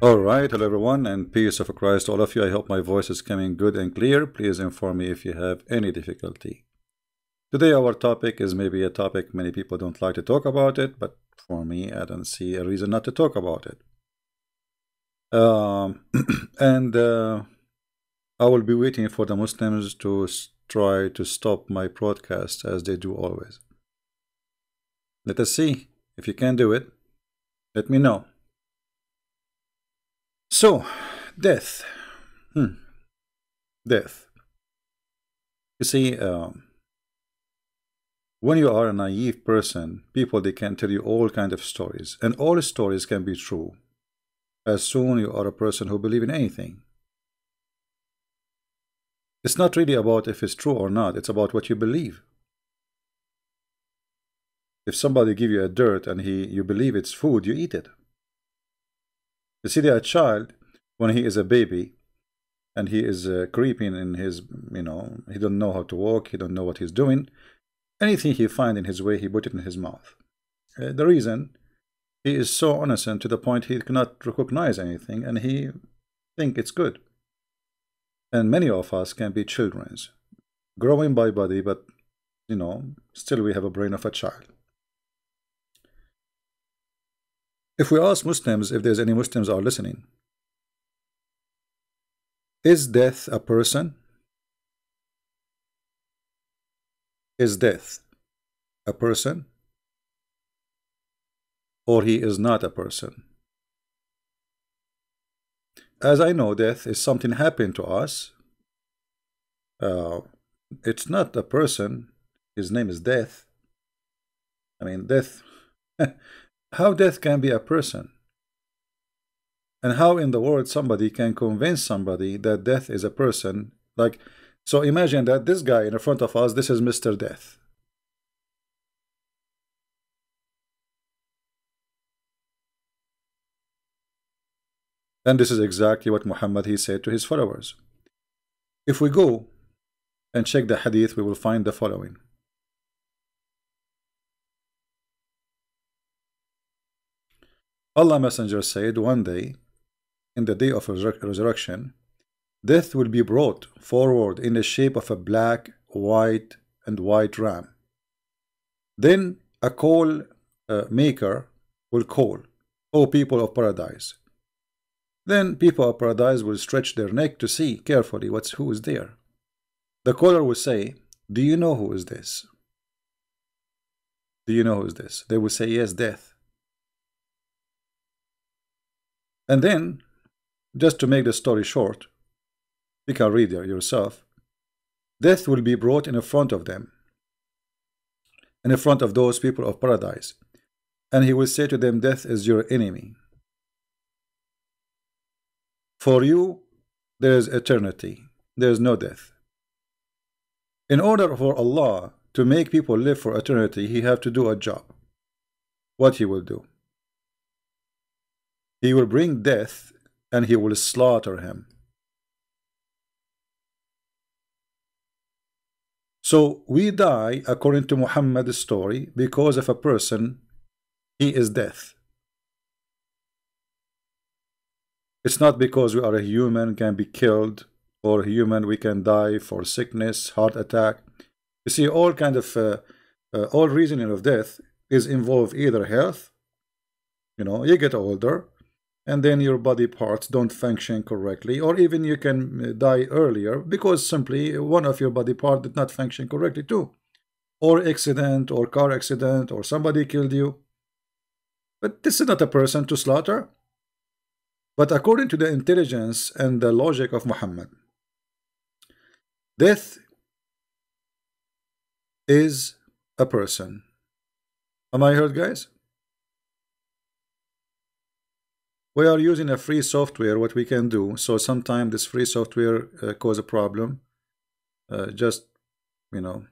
All right, hello everyone, and peace of Christ to all of you. I hope my voice is coming good and clear. Please inform me if you have any difficulty. Today our topic is maybe a topic many people don't like to talk about it, but for me, I don't see a reason not to talk about it. Um, and I will be waiting for the Muslims to try to stop my broadcast as they do always. Let us see if you can do it. Let me know. So, death. Death. You see, when you are a naive person, people, they can tell you all kind of stories, and all stories can be true as soon you are a person who believes in anything. It's not really about if it's true or not, it's about what you believe. If somebody give you a dirt and you believe it's food, you eat it. You see, a child, when he is a baby and he is creeping in his, he don't know how to walk, he don't know what he's doing. Anything he find in his way, he put it in his mouth. The reason, he is so innocent to the point he cannot recognize anything and he think it's good. And many of us can be childrens, growing by body, but still we have a brain of a child. If we ask Muslims, if there's any Muslims are listening, is death a person? Is death a person? Or he is not a person? As I know, death is something happened to us. It's not a person. His name is death. I mean, death. How death can be a person? And how in the world somebody can convince somebody that death is a person? Like, so imagine that this guy in front of us, this is Mr. Death. And this is exactly what Muhammad he said to his followers. If we go and check the hadith, we will find the following. Allah Messenger said, one day, in the day of resurrection, death will be brought forward in the shape of a black, white, and white ram. Then a call maker will call, O people of paradise. Then people of paradise will stretch their neck to see carefully who is there. The caller will say, do you know who is this? Do you know who is this? They will say, yes, death. And then, just to make the story short, you can read it yourself. Death will be brought in front of them, in front of those people of paradise, and he will say to them, death is your enemy. For you, there is eternity. There is no death. In order for Allah to make people live for eternity, he have to do a job. What he will do? He will bring death and he will slaughter him. So we die, according to Muhammad's story, because of a person, he is death. It's not because we are a human, can be killed, or human, we can die for sickness, heart attack. You see, all kind of, all reasoning of death is involved either health, you get older, and then your body parts don't function correctly, or even you can die earlier because simply one of your body part did not function correctly too, or accident, or car accident, or somebody killed you. But this is not a person to slaughter. But according to the intelligence and the logic of Muhammad, death is a person. Am I heard, guys? We are using a free software, what we can do. So sometimes this free software cause a problem. Just, all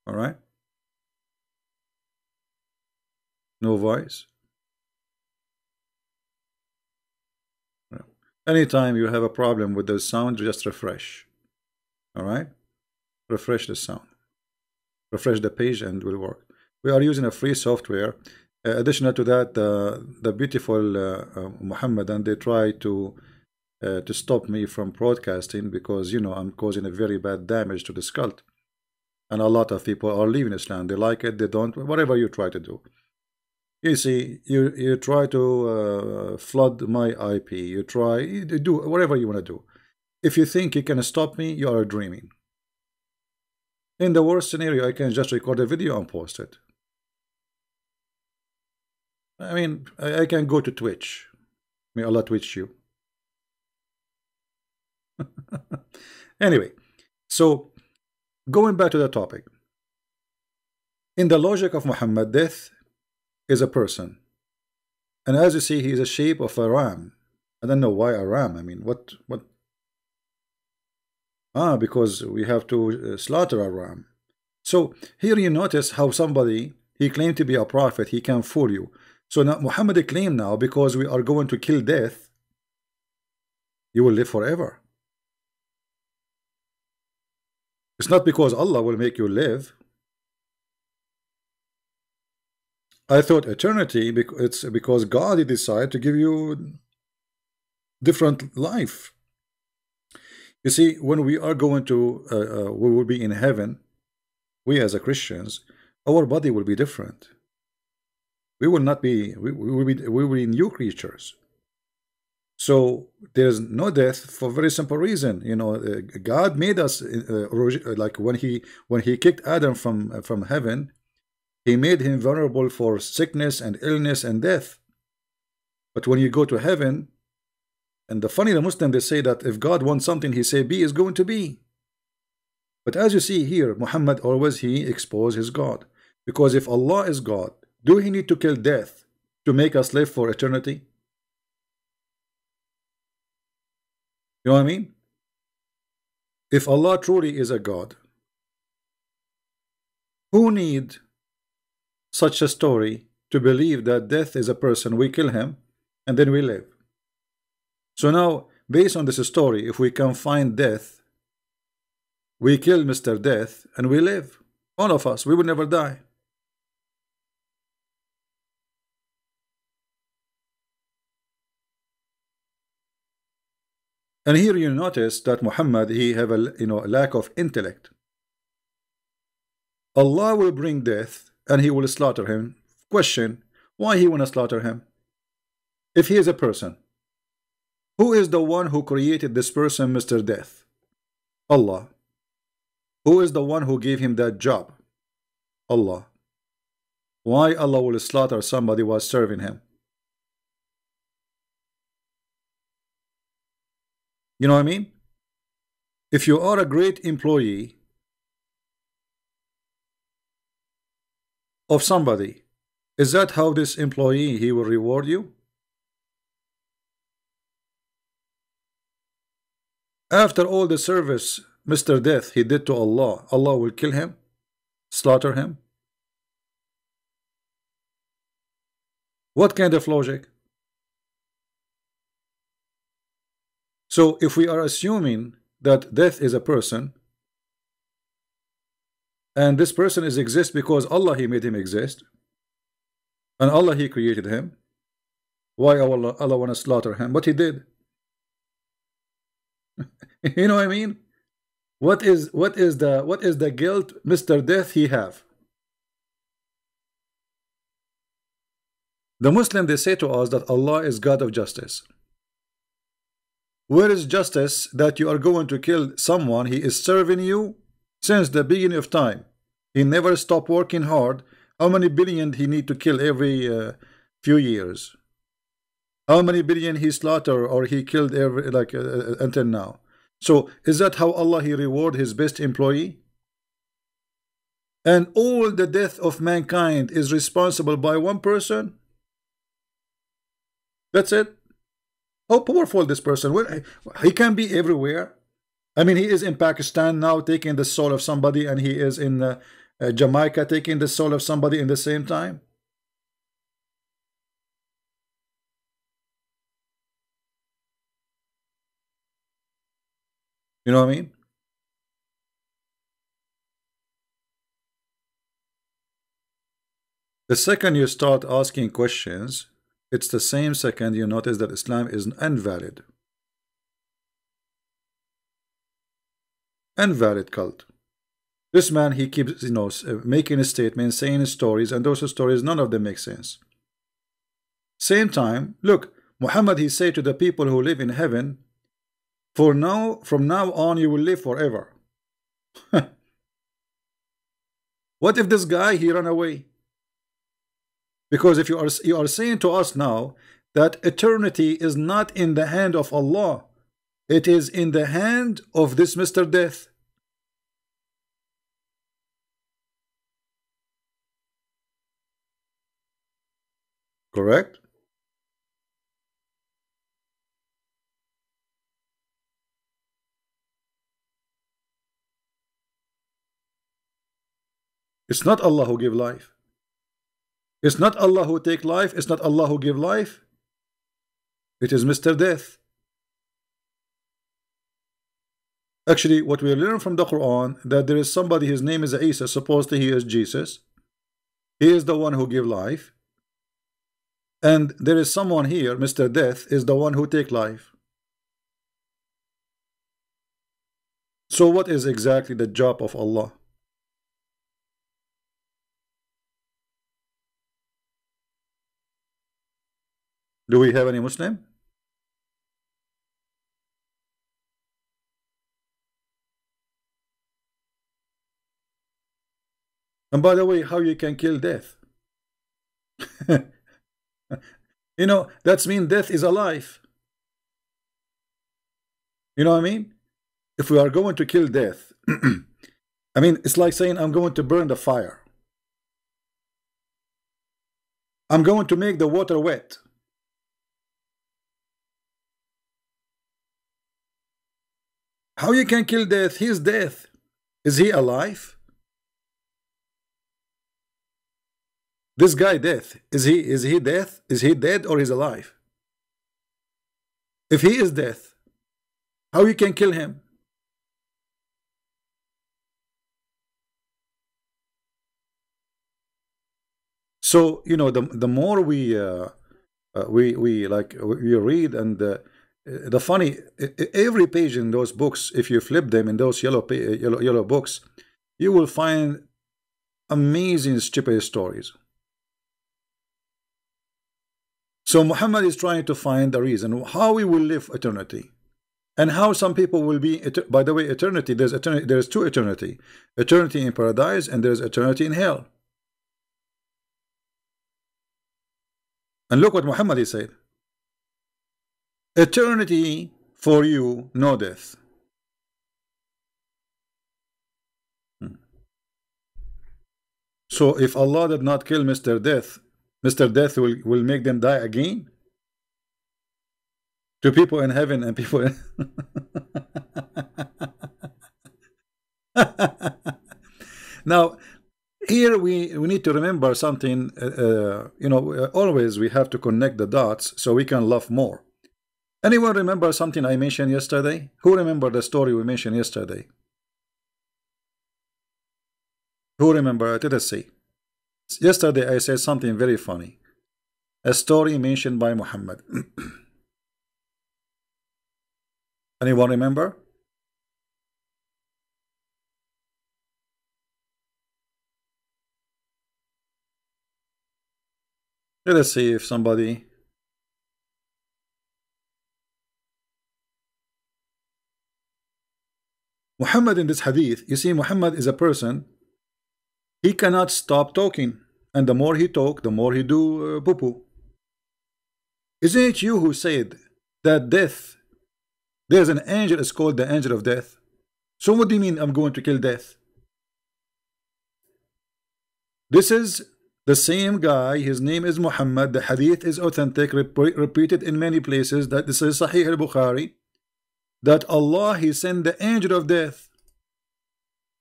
right. No voice. Anytime you have a problem with the sound, just refresh. All right. Refresh the sound. Refresh the page and it will work. We are using a free software. Additional to that, the beautiful Muhammad, and they try to stop me from broadcasting because I'm causing a very bad damage to this cult, and a lot of people are leaving Islam. They like it, they don't. Whatever you try to do, you see, you try to flood my IP. You do whatever you want to do. If you think you can stop me, you are dreaming. In the worst scenario, I can just record a video and post it. I mean, I can go to Twitch. May Allah Twitch you. Anyway, so going back to the topic. In the logic of Muhammad, death is a person. And as you see, he is a shape of a ram. I don't know why a ram. I mean, what? Because we have to slaughter a ram. So here you notice how somebody, he claimed to be a prophet, he can fool you. So now Muhammad claimed now, because we are going to kill death, you will live forever. It's not because Allah will make you live. I thought eternity, it's because God decided to give you different life. You see, when we are going to, we will be in heaven, we as a Christians, our body will be different. We will not be, we will be new creatures. So there's no death for a very simple reason. God made us like when he kicked Adam from heaven, he made him vulnerable for sickness and illness and death. But when you go to heaven, and the Muslim, they say that if God wants something, he say be is going to be. But as you see here, Muhammad always he exposed his God, because if Allah is God, do he need to kill death to make us live for eternity? You know what I mean? If Allah truly is a God, who need such a story to believe that death is a person, we kill him and then we live? So now, based on this story, if we can find death, we kill Mr. Death and we live. All of us, we will never die. And here you notice that Muhammad, he have a lack of intellect. Allah will bring death and he will slaughter him. Question, why he want to slaughter him? If he is a person, who is the one who created this person, Mr. Death? Allah. Who is the one who gave him that job? Allah. Why Allah will slaughter somebody who was serving him? You know what I mean? If you are a great employee of somebody, is that how this employee he will reward you? After all the service Mr. Death he did to Allah, Allah will kill him, slaughter him? What kind of logic? So if we are assuming that death is a person, and this person exists because Allah he made him exist, and Allah he created him, why Allah want to slaughter him? But he did. You know what I mean? What is the guilt Mr. Death he have? The Muslim, they say to us that Allah is God of justice. Where is justice that you are going to kill someone he is serving you since the beginning of time? He never stopped working hard. How many billion he need to kill every few years? How many billion he slaughter or he killed every until now? So is that how Allah he reward his best employee? And all the death of mankind is responsible by one person? That's it? How powerful this person? Well, he can be everywhere. I mean, he is in Pakistan now taking the soul of somebody, and he is in Jamaica taking the soul of somebody in the same time. You know what I mean? The second you start asking questions, it's the same second you notice that Islam is invalid. Invalid cult. This man, he keeps, making a statement, saying stories, and those stories, none of them make sense. Same time, look, Muhammad, he said to the people who live in heaven, from now on, you will live forever. What if this guy, he ran away? Because if you are saying to us now that eternity is not in the hand of Allah, it is in the hand of this Mr. Death. Correct? It's not Allah who give life. It's not Allah who take life. It's not Allah who give life. It is Mr. Death. Actually, what we learn from the Quran, that there is somebody, his name is Isa, supposedly he is Jesus. He is the one who give life. And there is someone here, Mr. Death, is the one who take life. So what is exactly the job of Allah? Do we have any Muslim? And by the way, how you can kill death? That's mean death is alive. You know what I mean? If we are going to kill death, I mean, it's like saying I'm going to burn the fire. I'm going to make the water wet. How you can kill death? He is death. Is he alive? This guy death. Is he death? Is he dead or is alive? If he is death, how you can kill him? So the more we read, and the funny, every page in those books, if you flip them in those yellow books, you will find amazing stupid stories. So Muhammad is trying to find the reason how we will live eternity, and how some people will be. By the way, eternity, there's two eternity: eternity in paradise, and there's eternity in hell. And look what Muhammad he said: eternity for you, no death. So if Allah did not kill Mr. Death, Mr. Death will make them die again? To people in heaven and people in Now, here we need to remember something. Always we have to connect the dots so we can love more. Anyone remember something I mentioned yesterday? Who remember the story we mentioned yesterday? Who remember? Let us see. Yesterday I said something very funny. A story mentioned by Muhammad. Anyone remember? Let us see if somebody. Muhammad in this hadith, you see, Muhammad is a person, he cannot stop talking, and the more he talk, the more he do poo-poo. Isn't it you who said that death, there's an angel, it's called the angel of death? So what do you mean I'm going to kill death? This is the same guy, his name is Muhammad, the hadith is authentic, repeated in many places, that this is Sahih al-Bukhari, that Allah, he sent the angel of death.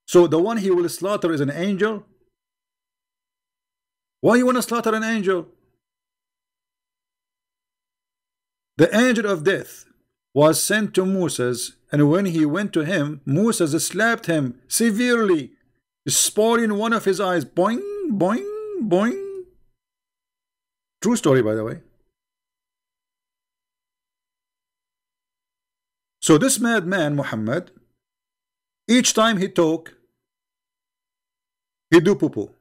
So the one he will slaughter is an angel? Why you want to slaughter an angel? The angel of death was sent to Moses, and when he went to him, Moses slapped him severely, spoiling one of his eyes. Boing, boing, boing. True story, by the way. So this madman Muhammad, each time he talk, he do poo-poo.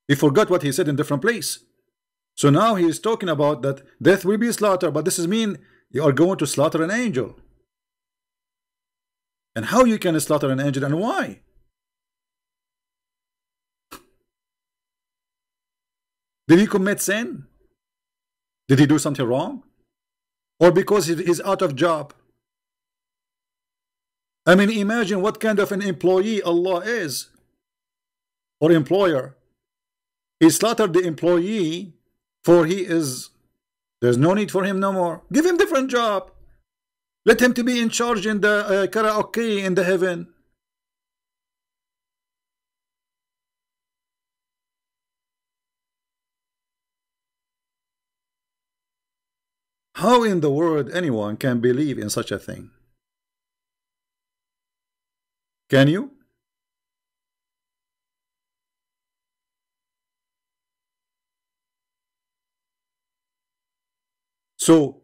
He forgot what he said in different place. So now he is talking about that death will be slaughtered, but this is mean you are going to slaughter an angel. And how you can slaughter an angel and why? Did he commit sin? Did he do something wrong? Or because he's out of job? I mean, imagine what kind of an employee Allah is, or employer. He slaughtered the employee for there's no need for him no more. Give him different job. Let him to be in charge in the karaoke in the heaven. How in the world anyone can believe in such a thing? Can you? So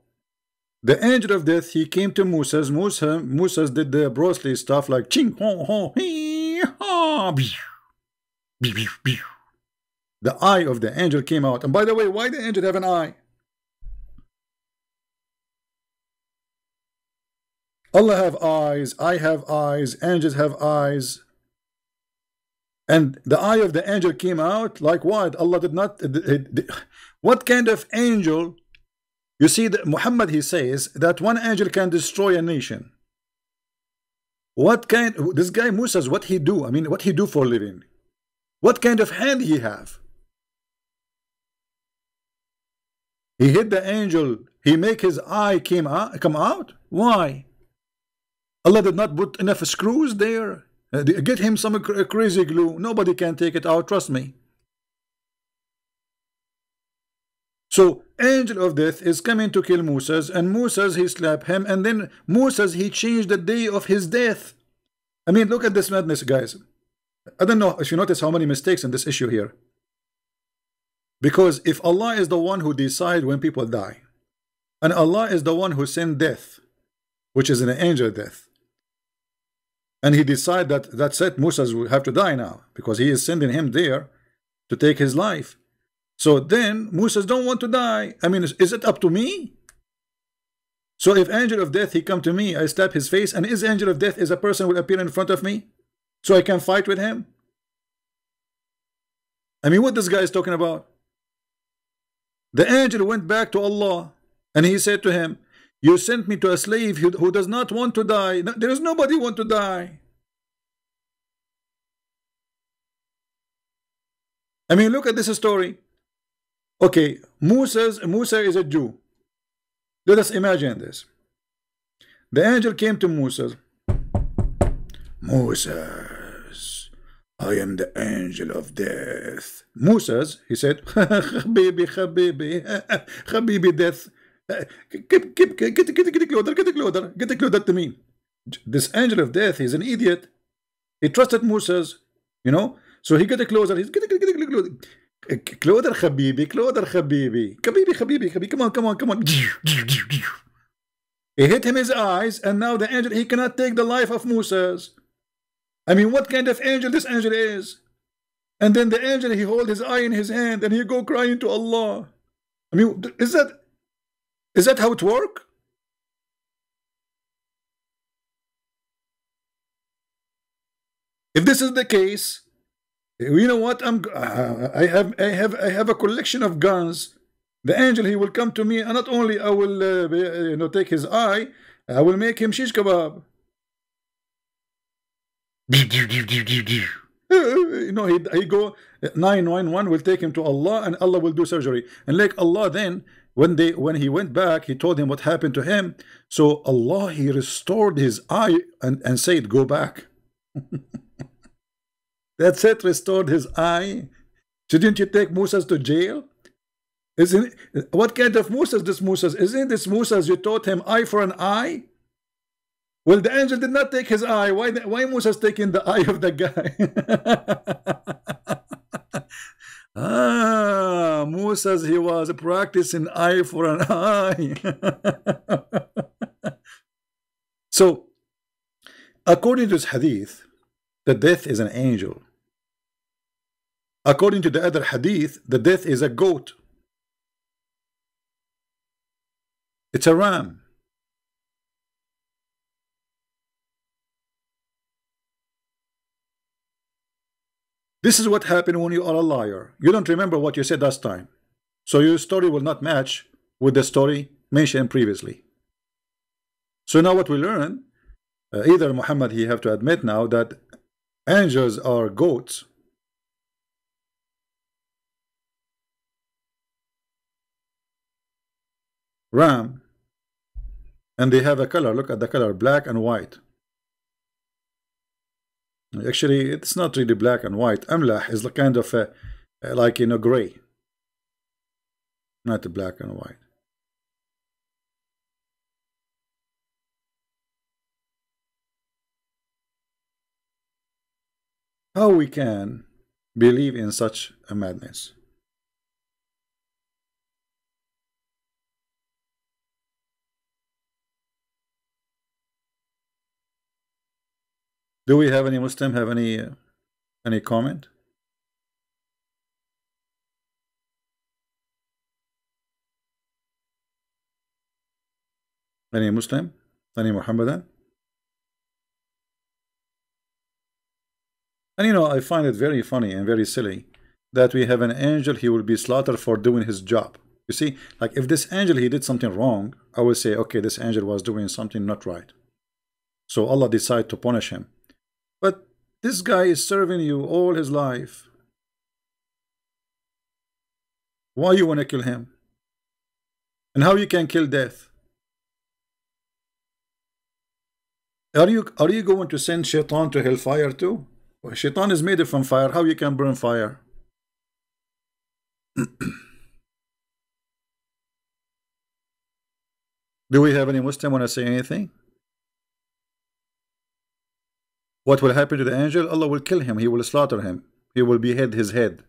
the angel of death, he came to Moses. Moses did the Bruce Lee stuff like ching ho ho hee ha. The eye of the angel came out. And by the way, why the angel have an eye? Allah have eyes, I have eyes, angels have eyes. And the eye of the angel came out like what? Allah did not. What kind of angel? You see, Muhammad, he says that one angel can destroy a nation. What kind? This guy Moses, what he do? I mean, what he do for a living? What kind of hand he have? He hit the angel. He make his eye come out. Why? Allah did not put enough screws there. Get him some crazy glue. Nobody can take it out. Trust me. So angel of death is coming to kill Moses, and Moses he slapped him, and then Moses he changed the day of his death. I mean, look at this madness, guys. I don't know if you notice how many mistakes in this issue here. Because if Allah is the one who decides when people die, and Allah is the one who sent death, which is an angel death, and he decided that that's it, Moses will have to die now because he is sending him there to take his life. So then Moses don't want to die. I mean, is it up to me? So if angel of death he come to me, I slap his face, and his angel of death is a person who will appear in front of me so I can fight with him? I mean, what this guy is talking about? The angel went back to Allah and he said to him, you sent me to a slave who does not want to die. No, there is nobody want to die. I mean, look at this story. Okay, Musa is a Jew. Let us imagine this. The angel came to Moses. Moses, I am the angel of death. Moses, he said, Habibi, death. Get closer to me. This angel of death is an idiot. He trusted Moses, you know. So he got closer. He's get closer. Closer, Habibi, come on. He hit him his eyes, and now the angel, he cannot take the life of Moses. I mean, what kind of angel this angel is? And then the angel, he hold his eye in his hand, and he go crying to Allah. I mean, is that how it work? If this is the case, you know what? I have a collection of guns. The angel, he will come to me, and not only I will take his eye, I will make him shish kebab. You know, he go 911 will take him to Allah, and Allah will do surgery. And like Allah, then when he went back, he told him what happened to him. So Allah, he restored his eye and said, go back. That's it, restored his eye. Shouldn't you take Moses to jail? Isn't what kind of Moses this Moses? Isn't this Moses you taught him eye for an eye? Well, the angel did not take his eye. Why Moses taking the eye of the guy? Ah, Musa's he was practicing eye for an eye. So, according to this hadith, the death is an angel. According to the other hadith, the death is a goat. It's a ram. This is what happened when you are a liar. You don't remember what you said last time. So your story will not match with the story mentioned previously. So now what we learn, either Muhammad, he have to admit now that angels are goats, ram, and they have a color. Look at the color, black and white. Actually, it's not really black and white. Amlah is kind of like gray, not black and white. How we can believe in such a madness? Do we have any Muslim have any comment? Any Muslim? Any Muhammadan? And I find it very funny and very silly that we have an angel, he will be slaughtered for doing his job. You see, like if this angel he did something wrong, I will say, okay, this angel was doing something not right. So Allah decided to punish him. But this guy is serving you all his life. Why you want to kill him? And how you can kill death? Are you going to send Shaitan to hellfire too? Well, Shaitan is made from fire. How you can burn fire? Do we have any Muslim want to say anything? What will happen to the angel? Allah will kill him. He will slaughter him. He will behead his head.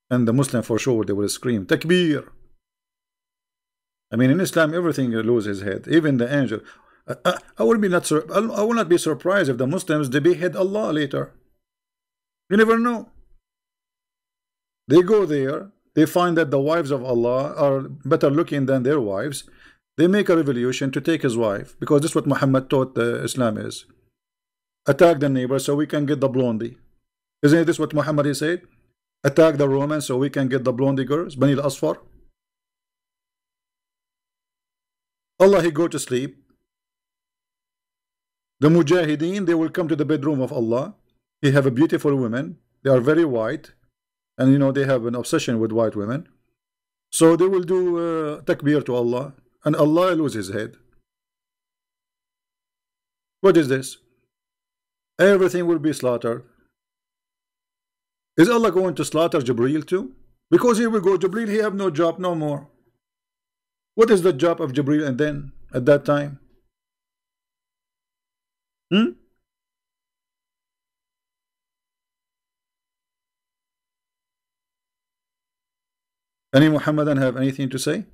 And the Muslim for sure, they will scream, Takbir. I mean, in Islam, everything loses his head. Even the angel. I will not be surprised if the Muslims, they behead Allah later. You never know. They go there. They find that the wives of Allah are better looking than their wives. They make a revolution to take his wife. Because this is what Muhammad taught Islam is. Attack the neighbor so we can get the blondie. Isn't this what Muhammad said? Attack the Romans so we can get the blondie girls, Bani al-Asfar. Allah, he go to sleep. The Mujahideen, they will come to the bedroom of Allah. He have a beautiful women. They are very white. And they have an obsession with white women. So they will do takbir to Allah. And Allah lose his head. What is this? Everything will be slaughtered. Is Allah going to slaughter Jibreel too? Because here we go, Jibreel, he have no job no more. What is the job of Jibreel and then at that time? Any Muhammadan have anything to say?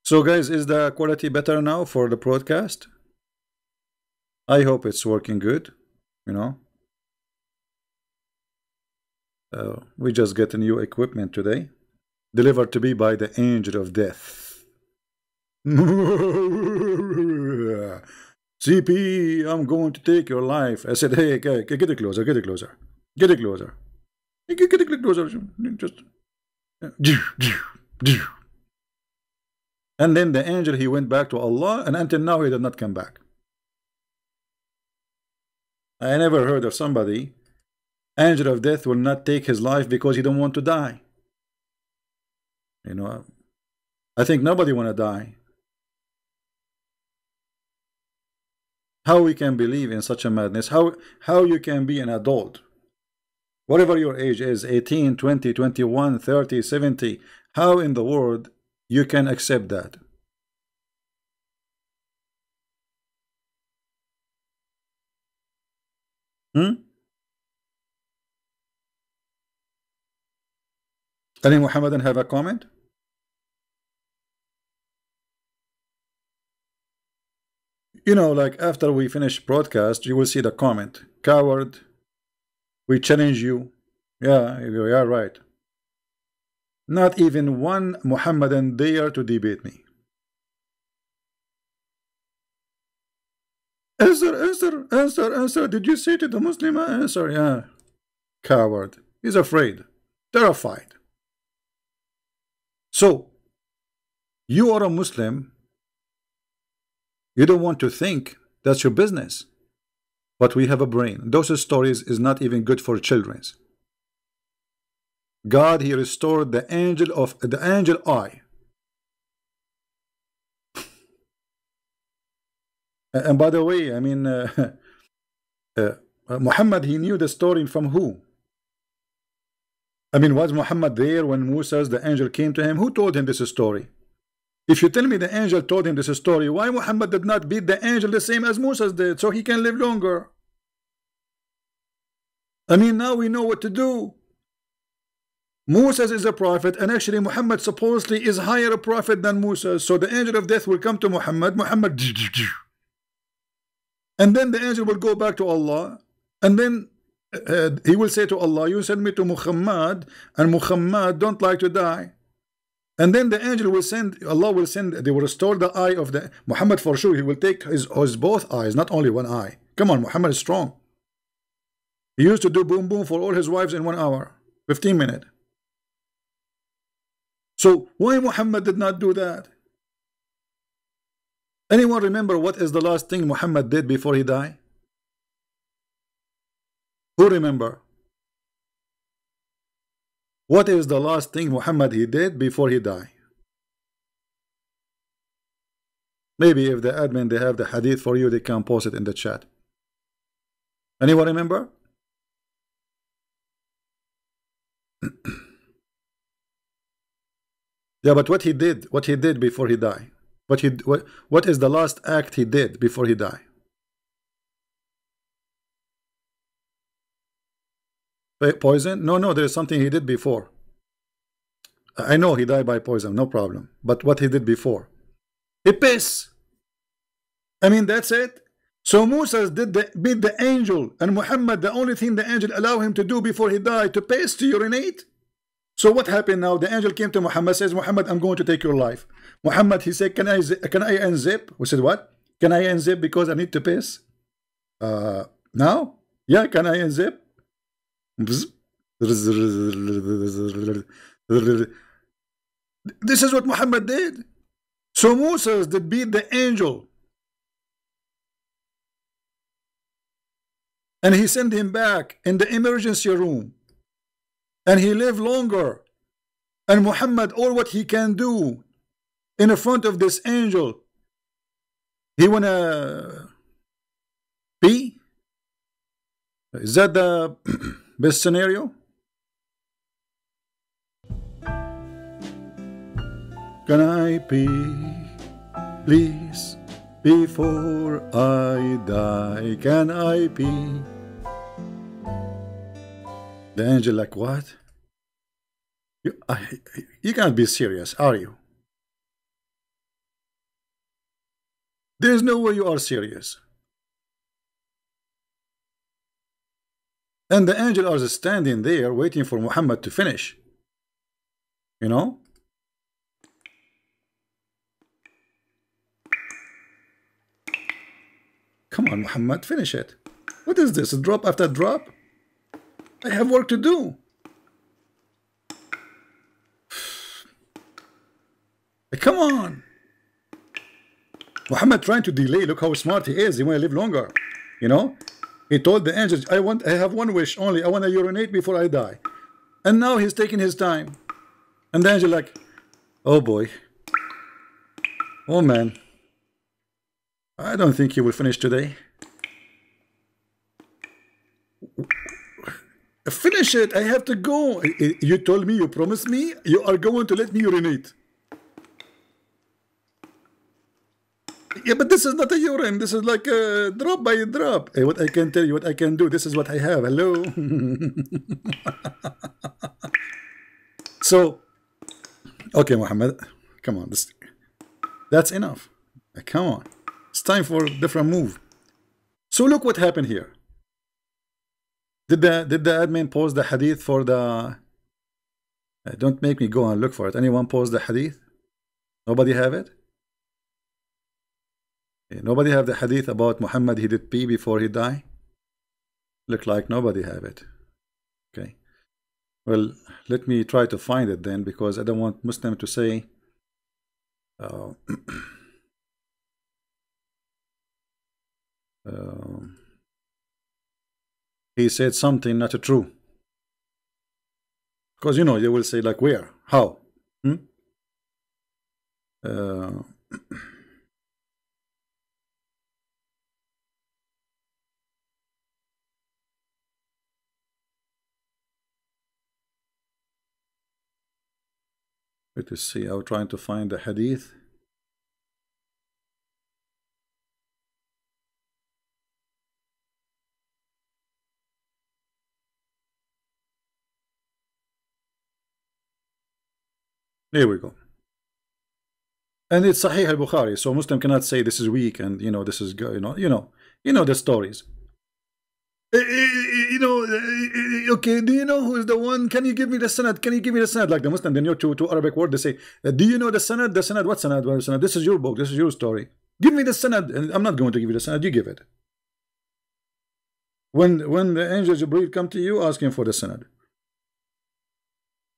So guys, is the quality better now for the broadcast? I hope it's working good. We just get a new equipment today, delivered to me by the angel of death. CP, I'm going to take your life. I said, hey, get it closer, get it closer, get it closer, get it closer. Just. And then the angel, he went back to Allah, and until now he did not come back. I never heard of somebody, angel of death will not take his life because he don't want to die. I think nobody want to die. How we can believe in such a madness? How you can be an adult? Whatever your age is, 18, 20, 21, 30, 70, how in the world you can accept that? Any Muhammadan have a comment? You know, like after we finish broadcast, you will see the comment. Coward, we challenge you. Yeah, you are right. Not even one Muhammadan dare to debate me. Answer. Did you say to the Muslim? Answer, yeah. Coward. He's afraid. Terrified. So, you are a Muslim. You don't want to think. That's your business. But we have a brain. Those stories is not even good for children. God, he restored the angel eye. And by the way, I mean, Muhammad, he knew the story from who? I mean, was Muhammad there when Musa, the angel, came to him? Who told him this story? If you tell me the angel told him this story, why Muhammad did not beat the angel the same as Musa did, so he can live longer? I mean, now we know what to do. Moses is a prophet, and actually Muhammad supposedly is higher a prophet than Musa. So the angel of death will come to Muhammad, and then the angel will go back to Allah, and then he will say to Allah, you send me to Muhammad, and Muhammad don't like to die. And then the angel will send, Allah will send, they will restore the eye of the Muhammad for sure. He will take his both eyes, not only one eye. Come on, Muhammad is strong. He used to do boom boom for all his wives in 1 hour, 15 minutes. So why Muhammad did not do that? Anyone remember what is the last thing Muhammad did before he died? Who remember? What is the last thing Muhammad he did before he died? Maybe if the admin they have the hadith for you, they can post it in the chat. Anyone remember? Yeah, but what he did before he died? What is the last act he did before he died? Poison? No, there is something he did before. I know he died by poison, no problem. But what he did before? He pissed. I mean, that's it. So Musa beat the angel, and Muhammad, the only thing the angel allowed him to do before he died, to piss, to urinate. So what happened now? The angel came to Muhammad, says, Muhammad, I'm going to take your life. Muhammad, he said, can I unzip? We said, what? Can I unzip because I need to piss? Now? Yeah, can I unzip? This is what Muhammad did. So Musa did beat the angel, and he sent him back in the emergency room, and he lived longer. And Muhammad, all what he can do in front of this angel, he wanna pee? Is that the best scenario? Can I pee, please, before I die? Can I pee? The angel like, what? You can't be serious, are you? There's no way you are serious. And the angel are standing there waiting for Muhammad to finish. You know? Come on, Muhammad, finish it. What is this? Drop after drop? I have work to do. Come on. Muhammad trying to delay. Look how smart he is. He want to live longer. You know? He told the angels, I have one wish only. I want to urinate before I die. And now he's taking his time. And the angel like, oh boy. Oh man. I don't think he will finish today. Finish it. I have to go. You told me, you promised me, you are going to let me urinate. Yeah, but this is not a urine. This is like a drop by drop. Hey, what I can tell you, what I can do. This is what I have. Hello. So, okay, Muhammad, come on, that's enough. Come on, it's time for a different move. So look what happened here. Did the admin post the hadith for the? Don't make me go and look for it. Anyone post the hadith? Nobody have it. Nobody have the hadith about Muhammad. He did pee before he died. Look like nobody have it. Okay. Well, let me try to find it then, because I don't want Muslim to say. He said something not true. Because they will say like where, how. Let us see. I'm trying to find the hadith. There we go. And it's Sahih al-Bukhari, so Muslim cannot say this is weak and this is good. You know the stories. Okay, do you know who is the one? Can you give me the sanad? Can you give me the sanad? Like the Muslim, they know two Arabic words. They say, do you know the sanad? The sanad, what sanad? What sanad? This is your book. This is your story. Give me the sanad. And I'm not going to give you the sanad. You give it. When the angel Jibreel come to you asking for the sanad.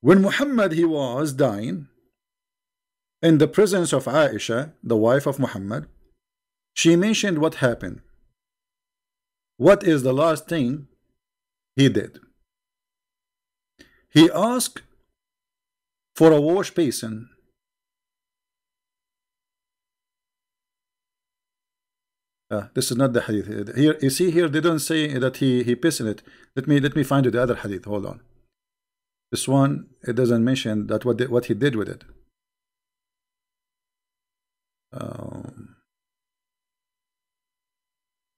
When Muhammad, he was dying, in the presence of Aisha, the wife of Muhammad, she mentioned what happened. What is the last thing he did? He asked for a wash basin. This is not the hadith. Here, you see here, they don't say that he pissed in it. Let me find you the other hadith. Hold on. This one, it doesn't mention that what he did with it.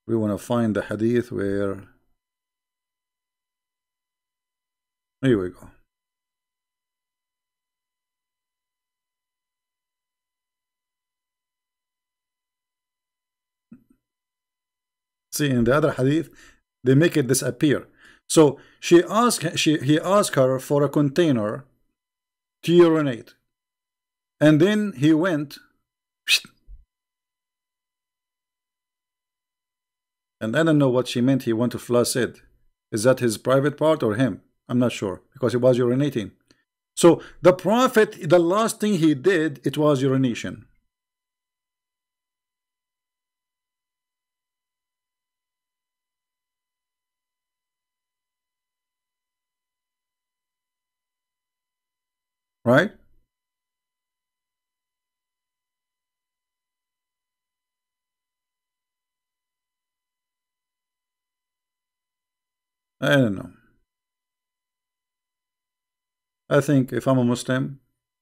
We want to find the hadith where. Here we go. See, in the other hadith, they make it disappear. So he asked her for a container to urinate, and then he went, and I don't know what she meant. He went to flush it. Is that his private part or him? I'm not sure, because he was urinating. So the Prophet, the last thing he did, it was urination. Right? I don't know. I think if I'm a Muslim,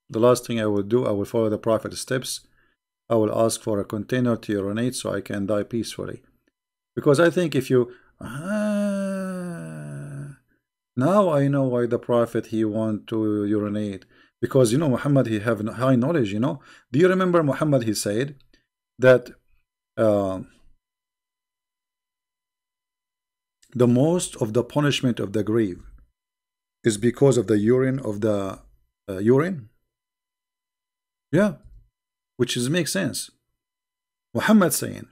the last thing I will do, I will follow the Prophet's steps. I will ask for a container to urinate so I can die peacefully. Because I think if you... now I know why the Prophet, he want to urinate. Because, Muhammad, he have high knowledge, Do you remember Muhammad, he said that the most of the punishment of the grave is because of the urine of the urine? Yeah, which makes sense. Muhammad saying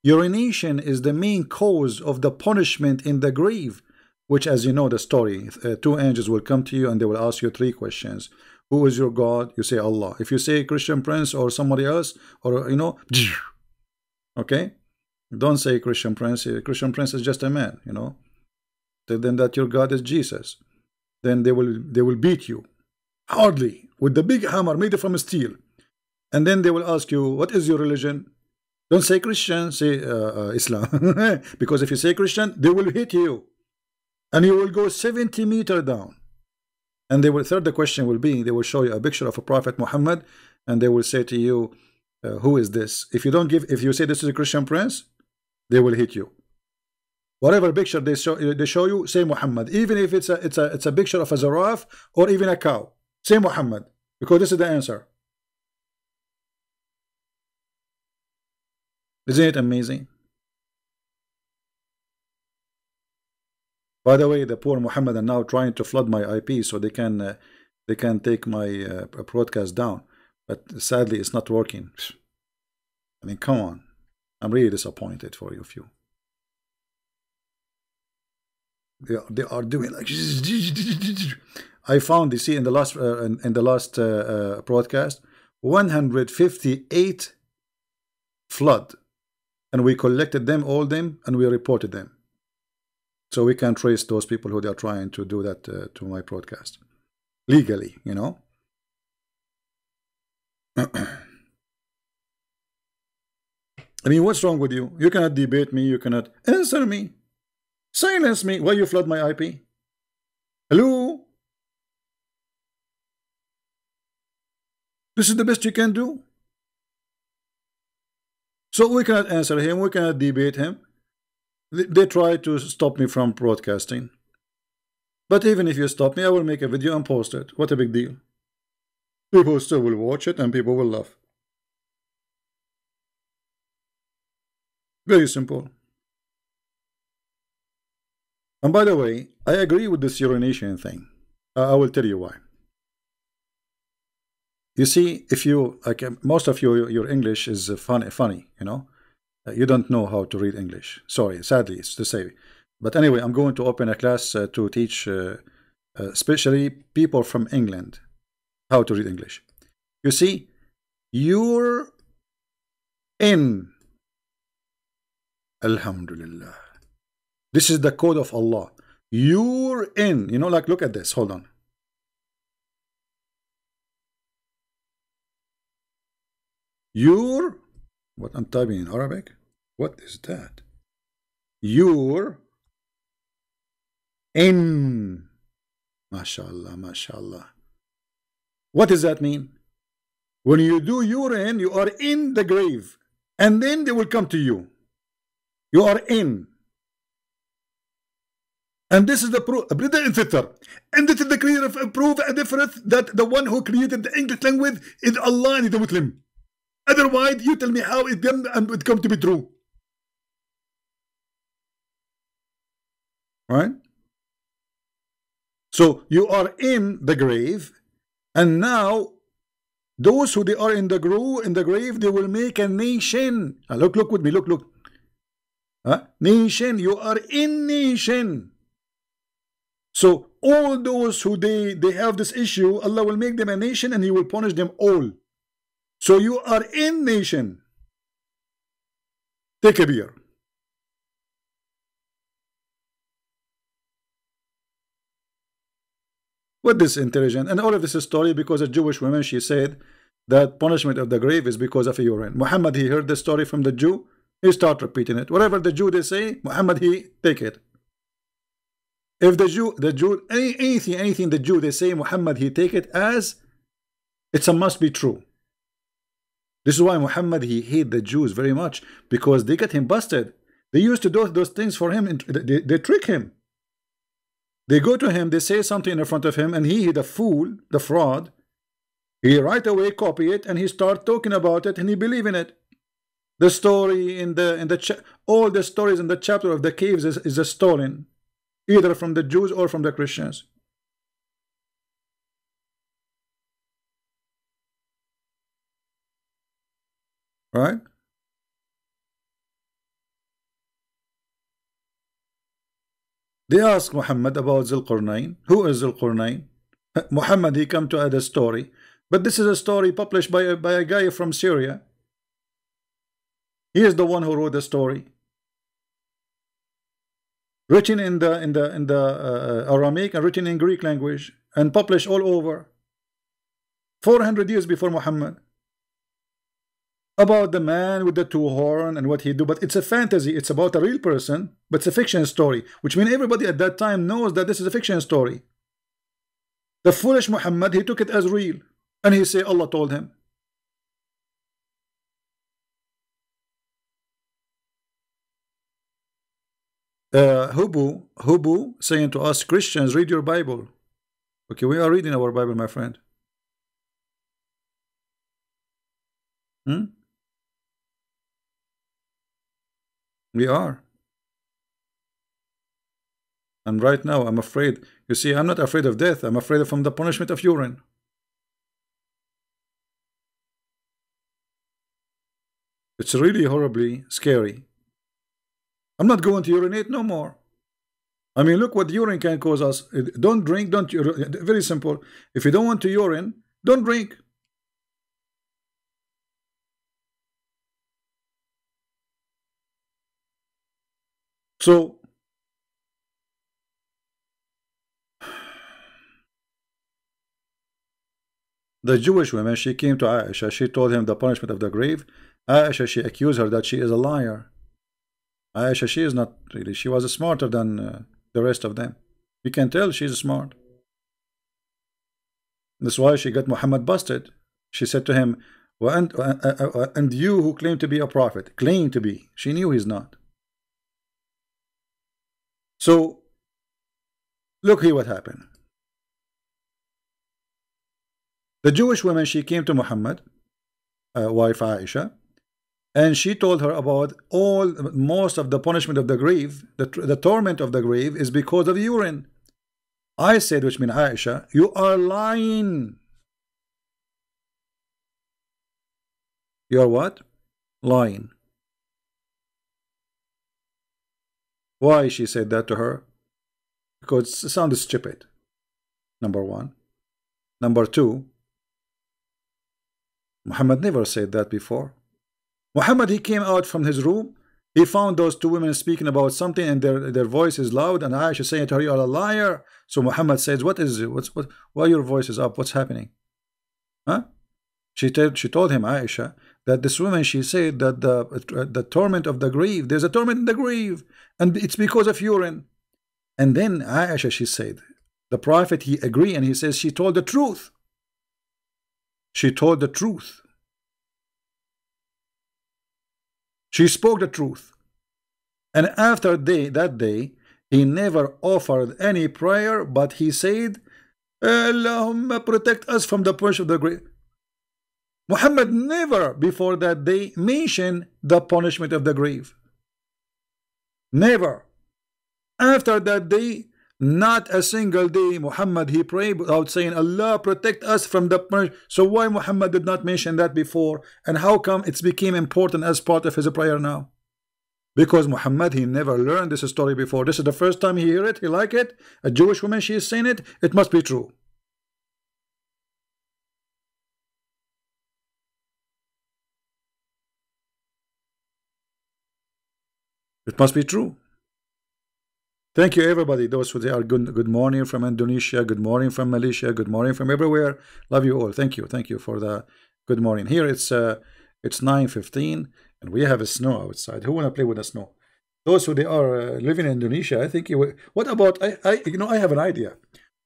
urination is the main cause of the punishment in the grave, which, as you know the story, two angels will come to you and they will ask you three questions. Who is your God? You say Allah. If you say Christian Prince or somebody else, or okay, don't say Christian Prince. Christian Prince is just a man, Tell them that your God is Jesus. Then they will beat you hardly with the big hammer made from steel, and then they will ask you, what is your religion? Don't say Christian, say Islam. Because if you say Christian, they will hit you and you will go 70 meters down. And the question will be, they will show you a picture of a Prophet Muhammad, and they will say to you, who is this? If you say this is a Christian Prince, they will hit you. Whatever picture they show you, say Muhammad, even if it's a picture of a giraffe or even a cow. Say Muhammad, because this is the answer. Isn't it amazing? By the way, the poor Muhammad are now trying to flood my IP so they can take my broadcast down, but sadly it's not working. I mean, come on, I'm really disappointed for you few. They are doing like I found, you see, in the last broadcast 158 flood, and we collected them and we reported them, so we can trace those people who they are trying to do that to my broadcast legally, you know. I mean, what's wrong with you? You cannot debate me, you cannot answer me, silence me. Why you flood my IP? Hello? This is the best you can do? So we cannot answer him, we cannot debate him. They try to stop me from broadcasting. But even if you stop me, I will make a video and post it. What a big deal. People still will watch it and people will laugh. Very simple. And by the way, I agree with this urination thing. I will tell you why. You see, if you, like, most of you, your English is funny, you know. You don't know how to read English. Sorry, sadly, it's to say. But anyway, I'm going to open a class to teach, especially people from England, how to read English. You see, you're in. Alhamdulillah. This is the code of Allah. You're in. You know, like, look at this. Hold on. You're, what I'm typing in Arabic? What is that? You're in. MashaAllah, MashaAllah. What does that mean? When you do you're in, you are in the grave, and then they will come to you. You are in. And this is the proof. And this is the clear proof and difference that the one who created the English language is Allah and is a Muslim. Otherwise, you tell me how it come to be true. Right? So you are in the grave, and now those who they are in the grave, they will make a nation. Look with me. Look. Nation. You are in nation. So all those who they have this issue, Allah will make them a nation and He will punish them all. So you are in nation. Take a beer. What this intelligent, and all of this is story because a Jewish woman, she said that punishment of the grave is because of a urine. Muhammad, he heard the story from the Jew, he start repeating it. Whatever the Jew they say, Muhammad, he take it. If the Jew, anything the Jew they say, Muhammad, he take it as it's a must be true. This is why Muhammad, he hate the Jews very much, because they get him busted. They used to do those things for him, and they trick him. They go to him, they say something in front of him, and he the fool, the fraud, he right away copy it, and he start talking about it, and he believe in it. The story in the all the stories in the chapter of the caves is a stolen, either from the Jews or from the Christians. Right? They ask Muhammad about Zulqarnain. Who is Zulqarnain? Muhammad, he come to add a story, but this is a story published by a guy from Syria. He is the one who wrote the story, written in the Aramaic and written in Greek language, and published all over 400 years before Muhammad, about the man with the two horns and what he do. But it's a fantasy. It's about a real person, but it's a fiction story, which means everybody at that time knows that this is a fiction story. The foolish Muhammad, he took it as real, and he say Allah told him. Hubu saying to us, Christians, read your Bible. Okay, we are reading our Bible, my friend. Hmm? We are. And right now, I'm afraid. You see, I'm not afraid of death. I'm afraid from the punishment of urine. It's really horribly scary. I'm not going to urinate no more. I mean, look what urine can cause us. Don't drink, don't urine. Very simple. If you don't want to urine, don't drink. So, the Jewish woman, she came to Aisha, she told him the punishment of the grave. Aisha, she accused her that she is a liar. Aisha, she is not really, she was smarter than the rest of them. You can tell she's smart. That's why she got Muhammad busted. She said to him, and you who claim to be a prophet, claim to be. She knew he's not. So, look here what happened. The Jewish woman, she came to Muhammad, wife Aisha, and she told her about most of the punishment of the grave, the torment of the grave is because of urine. I said, which means Aisha, you are lying. You are what? Lying. Why she said that to her? Because it sounded stupid. Number one. Number two, Muhammad never said that before. Muhammad, he came out from his room, he found those two women speaking about something and their voice is loud, and Aisha saying to her, you are a liar. So Muhammad says, what is it? Why your voice is up? What's happening? Huh? She told him, Aisha, that this woman, she said that the torment of the grave, there's a torment in the grave, and it's because of urine. And then Aisha, she said, the Prophet, he agreed, and he says she told the truth. She told the truth. She spoke the truth. And after that day, he never offered any prayer, but he said, Allahumma protect us from the punishment of the grave. Muhammad never before that day mentioned the punishment of the grave. Never. After that day, not a single day Muhammad he prayed without saying Allah protect us from the punishment. So why Muhammad did not mention that before, and how come it's became important as part of his prayer now? Because Muhammad, he never learned this story before. This is the first time he hear it, he like it. A Jewish woman, she is saying it, it must be true. It must be true. Thank you, everybody. Those who are good morning from Indonesia, good morning from Malaysia, good morning from everywhere. Love you all. Thank you for the good morning. Here it's 9:15 and we have a snow outside. Who wanna play with the snow? Those who they are living in Indonesia, I think you. What about I have an idea.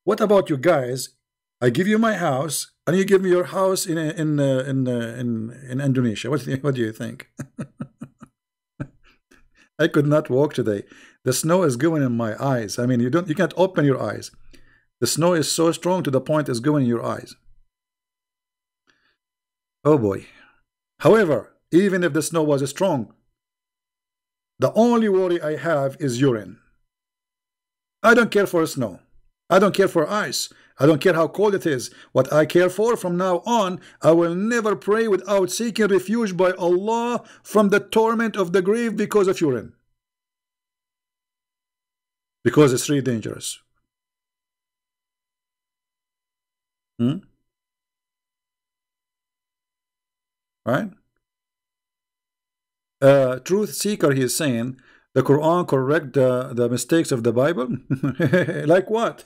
What about you guys? I give you my house and you give me your house in Indonesia. What do you think? I could not walk today. The snow is going in my eyes. I mean, you can't open your eyes. The snow is so strong to the point it's going in your eyes. Oh boy. However, even if the snow was strong, the only worry I have is urine. I don't care for snow. I don't care for ice. I don't care how cold it is. What I care for from now on, I will never pray without seeking refuge by Allah from the torment of the grave because of urine. Because it's really dangerous. Right? Truth seeker, he is saying, the Quran correct the mistakes of the Bible? Like what?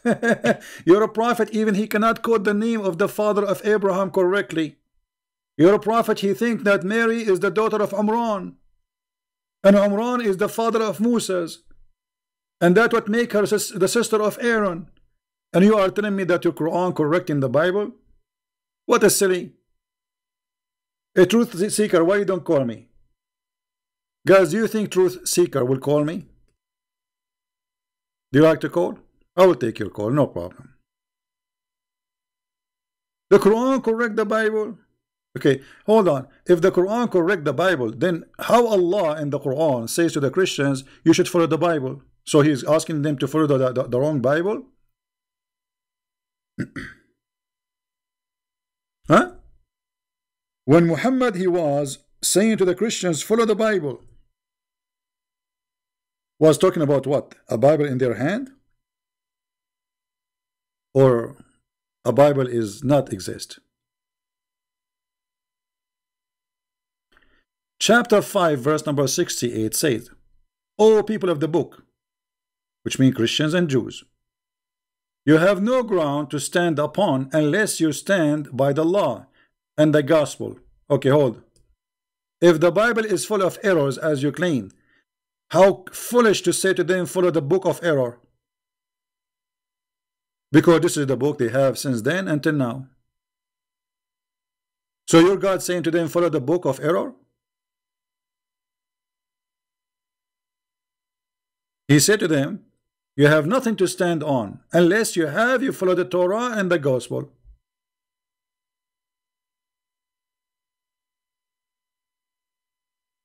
You're a prophet, even he cannot quote the name of the father of Abraham correctly. You're a prophet, he thinks that Mary is the daughter of Imran, and Imran is the father of Moses, and that what make her the sister of Aaron. And you are telling me that your Quran correcting the Bible? What a silly. A truth seeker, why you don't call me? Guys, do you think truth seeker will call me? Do you like to call? I will take your call, no problem. The Quran correct the Bible. Okay, hold on. If the Quran correct the Bible, then how Allah in the Quran says to the Christians, you should follow the Bible? So he's asking them to follow the wrong Bible? Huh? When Muhammad, he was saying to the Christians, follow the Bible, was talking about what? A Bible in their hand? Or a Bible is not exist? Chapter 5 verse number 68 says, O people of the book, which mean Christians and Jews, you have no ground to stand upon unless you stand by the law and the gospel. Okay, hold. If the Bible is full of errors as you claim, how foolish to say to them, follow the book of error. Because this is the book they have since then until now. So your God saying to them, follow the book of error? He said to them, you have nothing to stand on unless you follow the Torah and the gospel.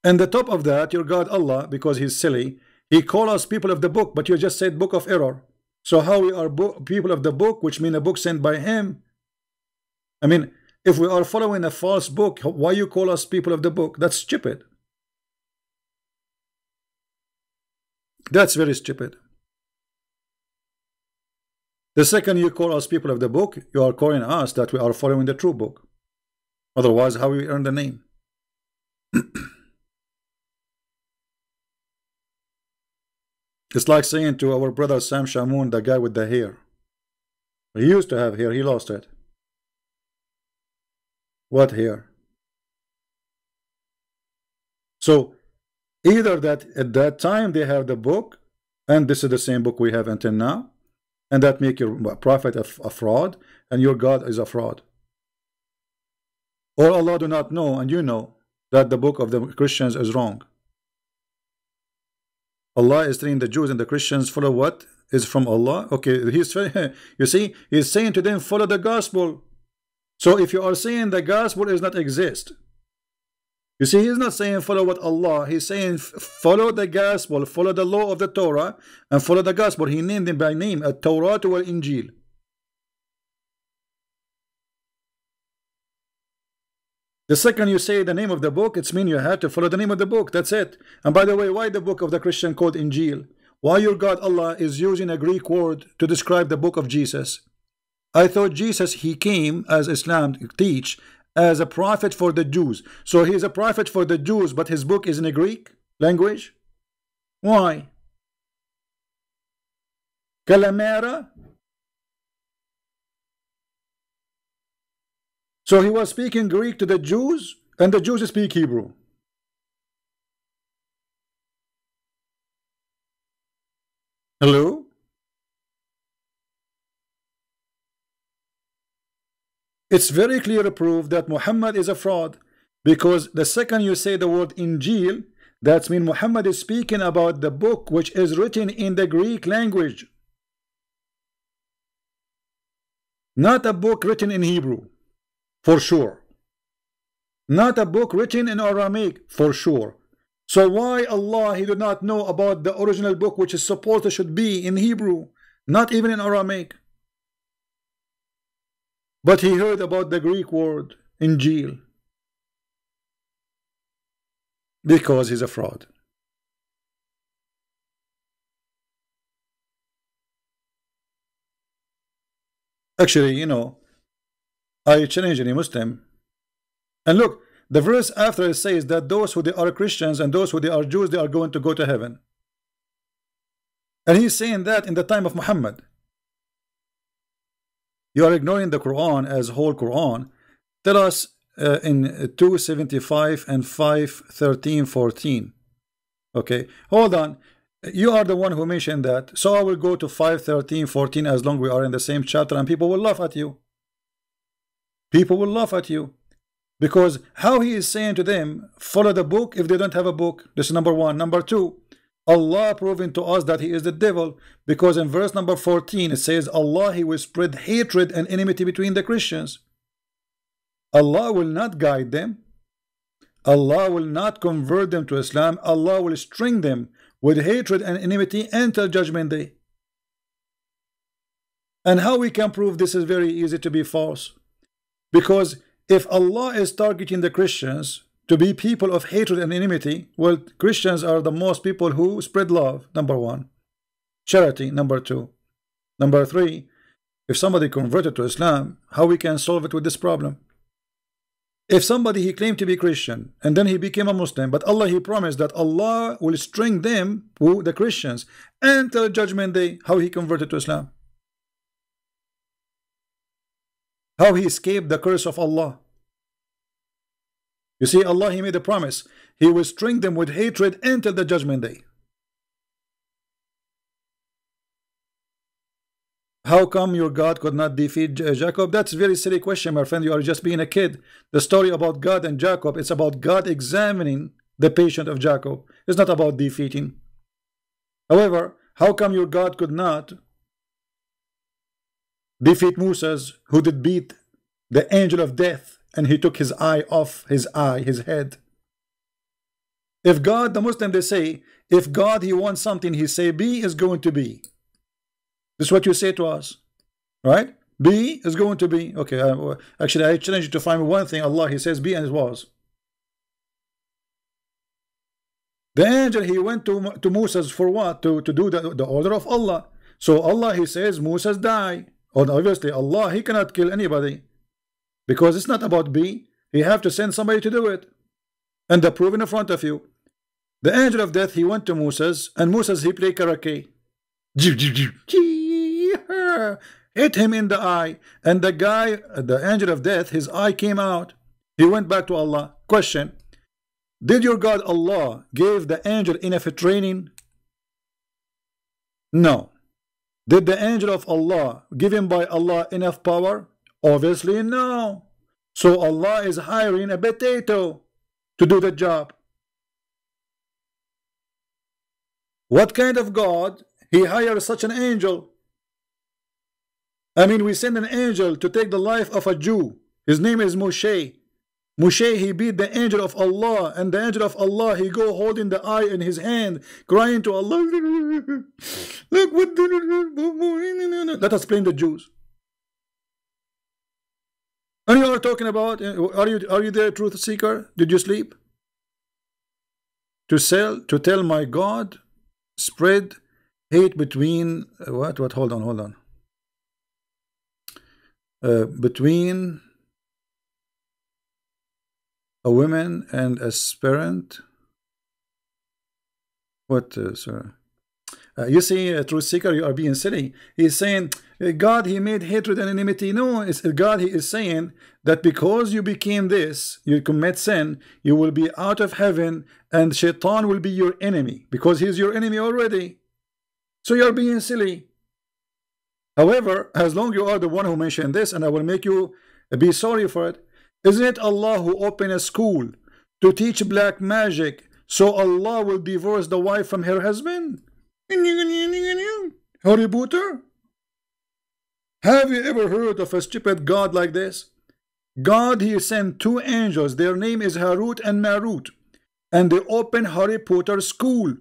And the top of that, your God Allah, because he's silly, he called us people of the book, but you just said book of error. So how we are people of the book, which mean a book sent by him? I mean, if we are following a false book, why you call us people of the book? That's stupid. That's very stupid. The second you call us people of the book, you are calling us that we are following the true book. Otherwise, how we earn the name? It's like saying to our brother Sam Shamoun, the guy with the hair. He used to have hair, he lost it. What hair? So, either that at that time they have the book, and this is the same book we have until now, and that make your prophet a fraud, and your God is a fraud. Or Allah do not know, and you know, that the book of the Christians is wrong. Allah is telling the Jews and the Christians, follow what is from Allah. Okay, he's you see, he's saying to them, follow the gospel. So if you are saying the gospel does not exist, you see, he's not saying follow what Allah, he's saying follow the gospel, follow the law of the Torah, and follow the gospel. He named them by name, a Torah to an Injil. The second you say the name of the book, it's mean you have to follow the name of the book. That's it. And by the way, why the book of the Christian called Injil? Why your God Allah is using a Greek word to describe the book of Jesus? I thought Jesus, he came as Islam teach as a prophet for the Jews. So he's a prophet for the Jews, but his book is in a Greek language? Why? Calamera? So he was speaking Greek to the Jews, and the Jews speak Hebrew. Hello? It's very clear proof that Muhammad is a fraud, because the second you say the word Injil, that means Muhammad is speaking about the book which is written in the Greek language, not a book written in Hebrew. For sure. Not a book written in Aramaic, for sure. So why Allah, he did not know about the original book which is supposed to should be in Hebrew, not even in Aramaic? But he heard about the Greek word, Injil. Because he's a fraud. Actually, you know, I challenge any Muslim. And look, the verse after it says that those who they are Christians and those who they are Jews, they are going to go to heaven. And he's saying that in the time of Muhammad. You are ignoring the Quran as whole Quran. Tell us in 275 and 5:13-14. Okay, hold on. You are the one who mentioned that. So I will go to 5:13-14 as long as we are in the same chapter, and people will laugh at you. People will laugh at you. Because how he is saying to them, follow the book if they don't have a book. This is number one. Number two, Allah proving to us that he is the devil, because in verse number 14 it says Allah, he will spread hatred and enmity between the Christians. Allah will not guide them. Allah will not convert them to Islam. Allah will string them with hatred and enmity until judgment day. And how we can prove this is very easy to be false? Because if Allah is targeting the Christians to be people of hatred and enmity, well, Christians are the most people who spread love, number one. Charity, number two. Number three, if somebody converted to Islam, how we can solve it with this problem? If somebody, he claimed to be Christian and then he became a Muslim, but Allah, he promised that Allah will string them, who, the Christians, until judgment day, how he converted to Islam? How he escaped the curse of Allah? You see, Allah, he made a promise. He will string them with hatred until the judgment day. How come your God could not defeat Jacob? That's a very silly question, my friend. You are just being a kid. The story about God and Jacob, it's about God examining the patience of Jacob. It's not about defeating. However, how come your God could not defeat Moses, who did beat the angel of death, and he took his eye off his head? If God, the Muslim, they say, if God, he wants something, he say be is going to be. This is what you say to us, right? Be is going to be. Okay, actually, I challenge you to find me one thing. Allah, he says be, and it was. The angel, he went to Moses for what? To do the order of Allah. So Allah, he says Moses die. And obviously Allah, he cannot kill anybody, because it's not about be. He have to send somebody to do it. And the proof in front of you. The angel of death, he went to Moses, and Moses, he played karaoke. Hit him in the eye, and the guy, the angel of death, his eye came out. He went back to Allah. Question: did your God Allah give the angel enough training? No. Did the angel of Allah, given by Allah, enough power? Obviously no. So Allah is hiring a potato to do the job. What kind of God he hires such an angel? I mean, we send an angel to take the life of a Jew. His name is Moshe. Moshe, he beat the angel of Allah, and the angel of Allah, he go holding the eye in his hand, crying to Allah. Look what. Let us blame the Jews. And you are talking about, are you there, truth seeker? Did you sleep? To tell my God, spread hate between what? Hold on. Between a woman and a parent. What, sir? You see, truth seeker, you are being silly. He's saying God, he made hatred and enmity. No, it's God, he is saying that because you became this, you commit sin, you will be out of heaven, and Shaitan will be your enemy, because he's your enemy already. So you're being silly. However, as long you are the one who mentioned this, and I will make you be sorry for it, isn't it Allah who opened a school to teach black magic, so Allah will divorce the wife from her husband? Harry Potter? Have you ever heard of a stupid God like this? God, he sent two angels, their name is Harut and Marut, and they open Harry Potter school,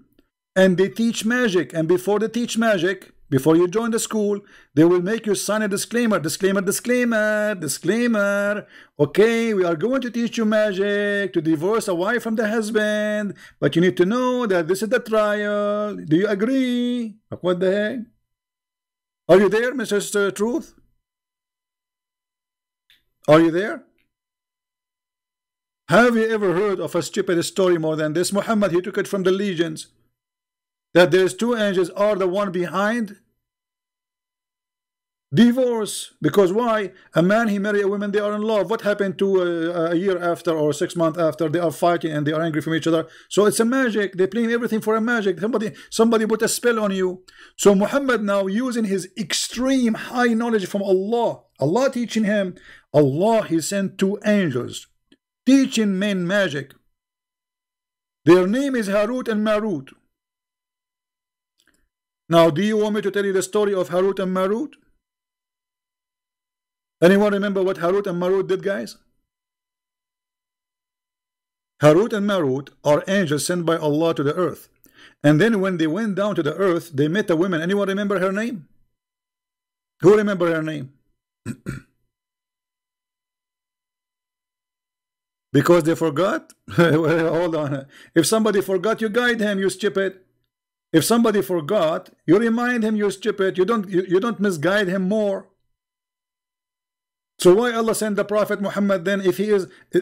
and they teach magic. And before they teach magic, before you join the school, they will make you sign a disclaimer. Okay, we are going to teach you magic to divorce a wife from the husband, but you need to know that this is the trial. Do you agree? What the heck? Are you there, Mr. Truth? Are you there? Have you ever heard of a stupid story more than this? Muhammad, he took it from the legions, that there's two angels are the one behind divorce. Because why? A man, he marry a woman, they are in love. What happened to a year after or 6 months after? They are fighting and they are angry from each other. So it's a magic. They blame everything for a magic. Somebody put a spell on you. So Muhammad now, using his extreme high knowledge from Allah teaching him, Allah, he sent two angels teaching men magic. Their name is Harut and Marut. Now, do you want me to tell you the story of Harut and Marut? Anyone remember what Harut and Marut did, guys? Harut and Marut are angels sent by Allah to the earth. And then when they went down to the earth, they met a woman. Anyone remember her name? Who remember her name? Because they forgot? Hold on. If somebody forgot, you guide him, you stupid. If somebody forgot, you remind him, you stupid. You don't misguide him more. So why Allah sent the Prophet Muhammad then? If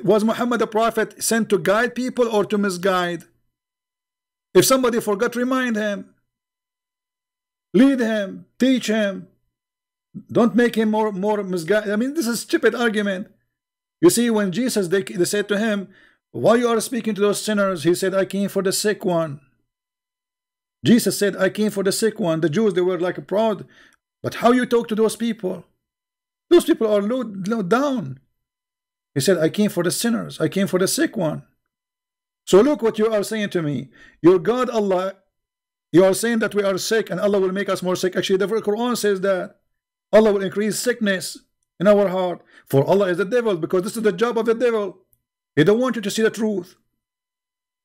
was Muhammad a prophet sent to guide people or to misguide? If somebody forgot, remind him, lead him, teach him. Don't make him more misguided. I mean, this is a stupid argument. You see, when Jesus, they said to him, why you are speaking to those sinners? He said, I came for the sick one. Jesus said, I came for the sick one. The Jews, they were like proud. But how you talk to those people? Those people are low down. He said, I came for the sinners. I came for the sick one. So look what you are saying to me. Your God, Allah, you are saying that we are sick and Allah will make us more sick. Actually, the Quran says that Allah will increase sickness in our heart. For Allah is the devil, because this is the job of the devil. He don't want you to see the truth.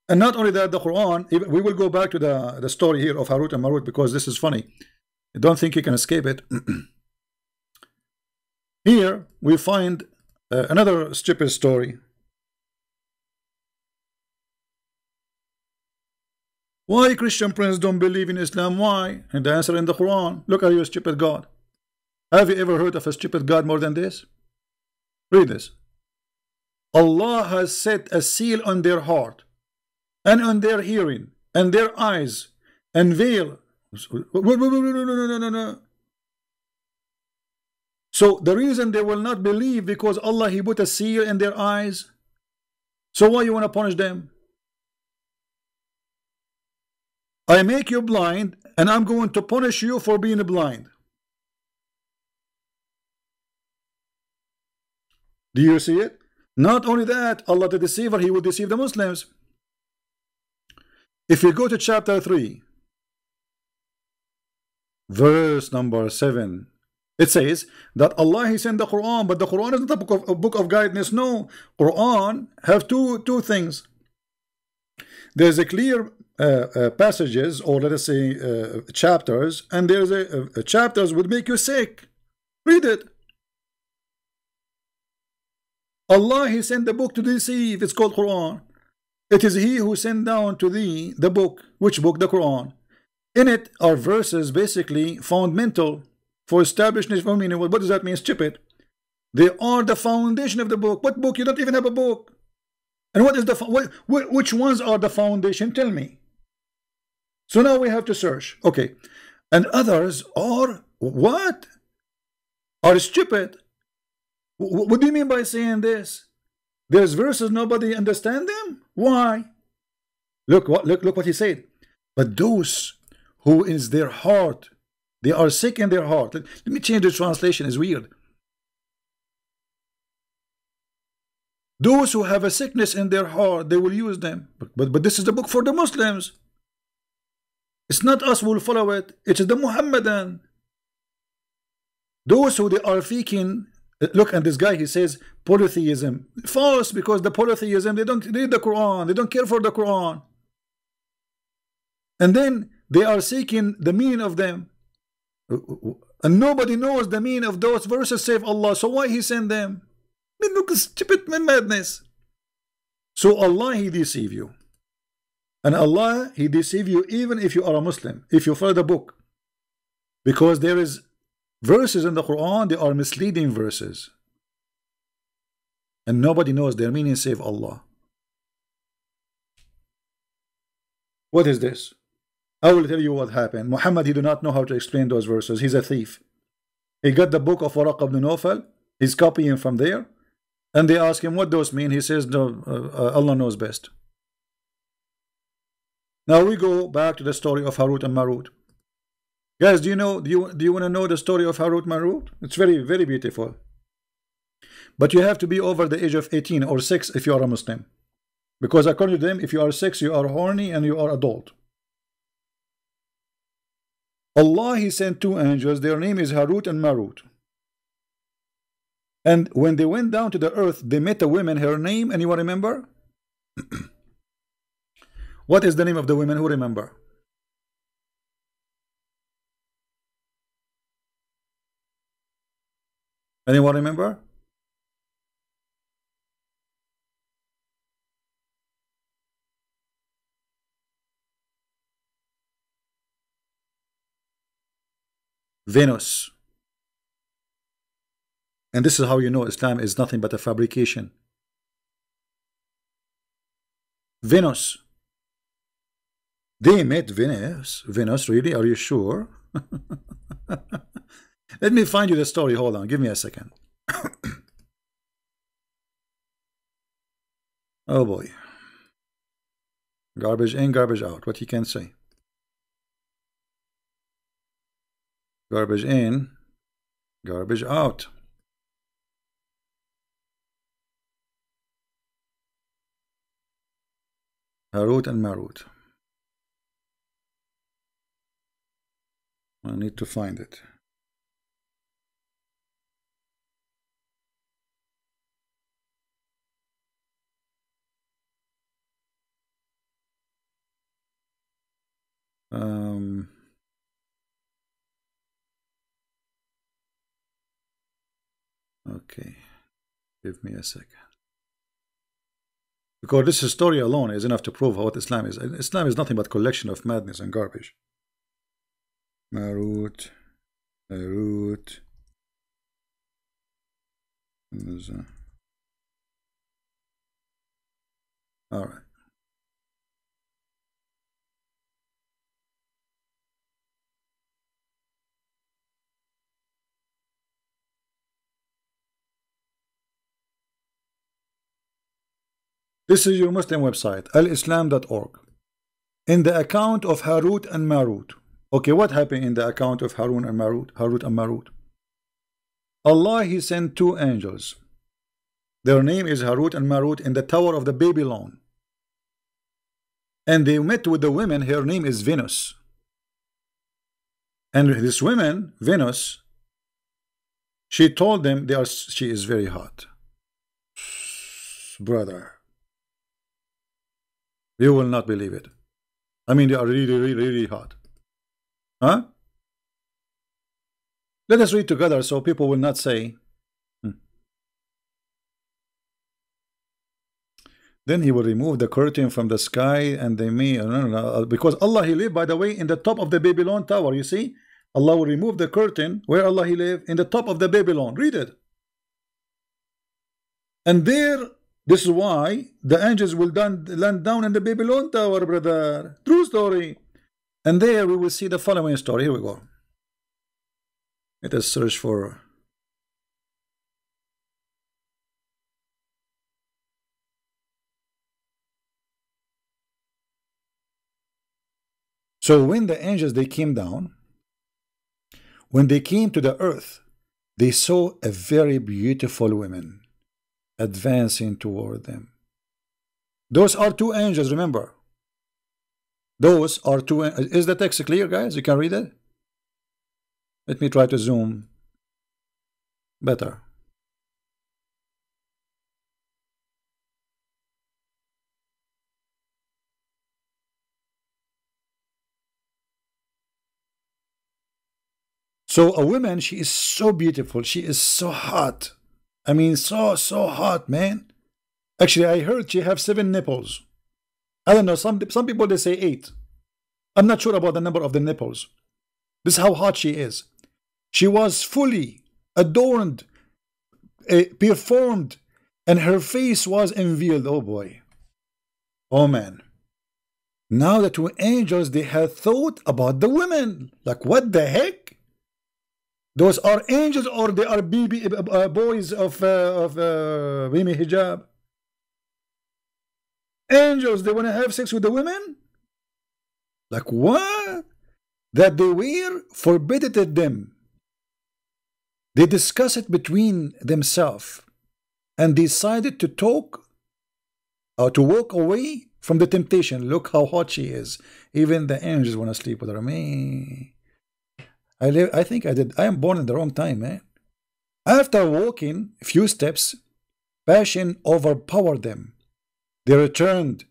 And not only that, the Quran, we will go back to the story here of Harut and Marut because this is funny. I don't think you can escape it. Here we find another stupid story. Why Christian friends don't believe in Islam? Why? And the answer in the Quran. Look at your stupid God. Have you ever heard of a stupid God more than this? Read this. Allah has set a seal on their heart and on their hearing and their eyes and veil. No. So the reason they will not believe because Allah, He put a seal in their eyes. So why you want to punish them? I make you blind and I'm going to punish you for being blind. Do you see it? Not only that, Allah the deceiver, He will deceive the Muslims. If you go to chapter 3, verse number 7, it says that Allah, He sent the Quran, but the Quran is not a book of guidance. No, Quran have two things. There's a clear passages, or let us say chapters, and there's a chapters would make you sick. Read it. Allah, He sent the book to deceive. It's called Quran. It is He who sent down to thee the book. Which book? The Quran. In it are verses basically fundamental for establishing for meaning. What does that mean? Stupid. They are the foundation of the book. What book? You don't even have a book. And what is the which ones are the foundation? Tell me. So now we have to search. Okay. And others are what? Are stupid. What do you mean by saying this? There's verses nobody understand them? Why? Look what he said. But those who is their heart, they are sick in their heart. Let me change the translation, it's weird. Those who have a sickness in their heart, they will use them. But this is the book for the Muslims. It's not us who will follow it. It is the Muhammadan. Those who they are seeking. Look, and this guy, he says polytheism. False, because the polytheism, they don't read the Quran. They don't care for the Quran. And then they are seeking the meaning of them. And nobody knows the meaning of those verses save Allah. So why He send them? I mean, look, stupid madness. So Allah, He deceive you. And Allah, He deceive you even if you are a Muslim, if you follow the book. Because there is verses in the Quran, they are misleading verses. And nobody knows their meaning save Allah. What is this? I will tell you what happened. Muhammad, he do not know how to explain those verses. He's a thief. He got the book of Waraq ibn Nawfal. He's copying from there. And they ask him what those mean. He says, no, Allah knows best. Now we go back to the story of Harut and Marut. Guys, do you want to know the story of Harut and Marut? It's very, very beautiful. But you have to be over the age of 18 or 6 if you are a Muslim. Because according to them, if you are 6, you are horny and you are adult. Allah, He sent 2 angels. Their name is Harut and Marut. And when they went down to the earth, they met a woman. Her name, anyone remember? What is the name of the women? Who remember? Anyone remember? Venus. And this is how you know Islam is nothing but a fabrication. Venus. They met Venus. Venus, really? Are you sure? Let me find you the story. Hold on. Give me a second. Oh boy. Garbage in, garbage out. What you can say. Garbage in, garbage out. Harut and Marut. I need to find it. Okay, give me a second. Because this story alone is enough to prove what Islam is. Islam is nothing but collection of madness and garbage. Marut, Harut. All right. This is your Muslim website, alislam.org. In the account of Harut and Marut. Okay, what happened in the account of Harun and Marut? Harut and Marut. Allah, He sent two angels. Their name is Harut and Marut in the Tower of the Babylon. And they met with the women. Her name is Venus. And this woman, Venus, she told them she is very hot. Brother, you will not believe it. I mean, they are really, really, really hot. Huh? Let us read together so people will not say. Then He will remove the curtain from the sky, and they may, because Allah, He lived, by the way, in the top of the Babylon tower. You see, Allah will remove the curtain. Where Allah, He lived? In the top of the Babylon. Read it. And there, this is why the angels will land down in the Babylon tower, brother. True story. And there we will see the following story. Here we go. Let us search for. So when the angels, they came down, when they came to the earth, they saw a very beautiful woman advancing toward them. Those are two angels, remember. Those are two. Is the text clear, guys? You can read it? Let me try to zoom better. So a woman, she is so beautiful. She is so hot. I mean, so hot, man. Actually, I heard she have 7 nipples. I don't know. Some people, they say 8. I'm not sure about the number of the nipples. This is how hot she is. She was fully adorned, performed, and her face was unveiled. Oh boy. Oh man. Now the two angels, they had thought about the women. Like, what the heck? Those are angels, or they are boys of Mimi Hijab? Angels, they want to have sex with the women? Like what? That they were forbidden them. They discussed it between themselves and decided to talk or to walk away from the temptation. Look how hot she is. Even the angels want to sleep with her. Me. I think I did. I am born in the wrong time, man. After walking a few steps, passion overpowered them. They returned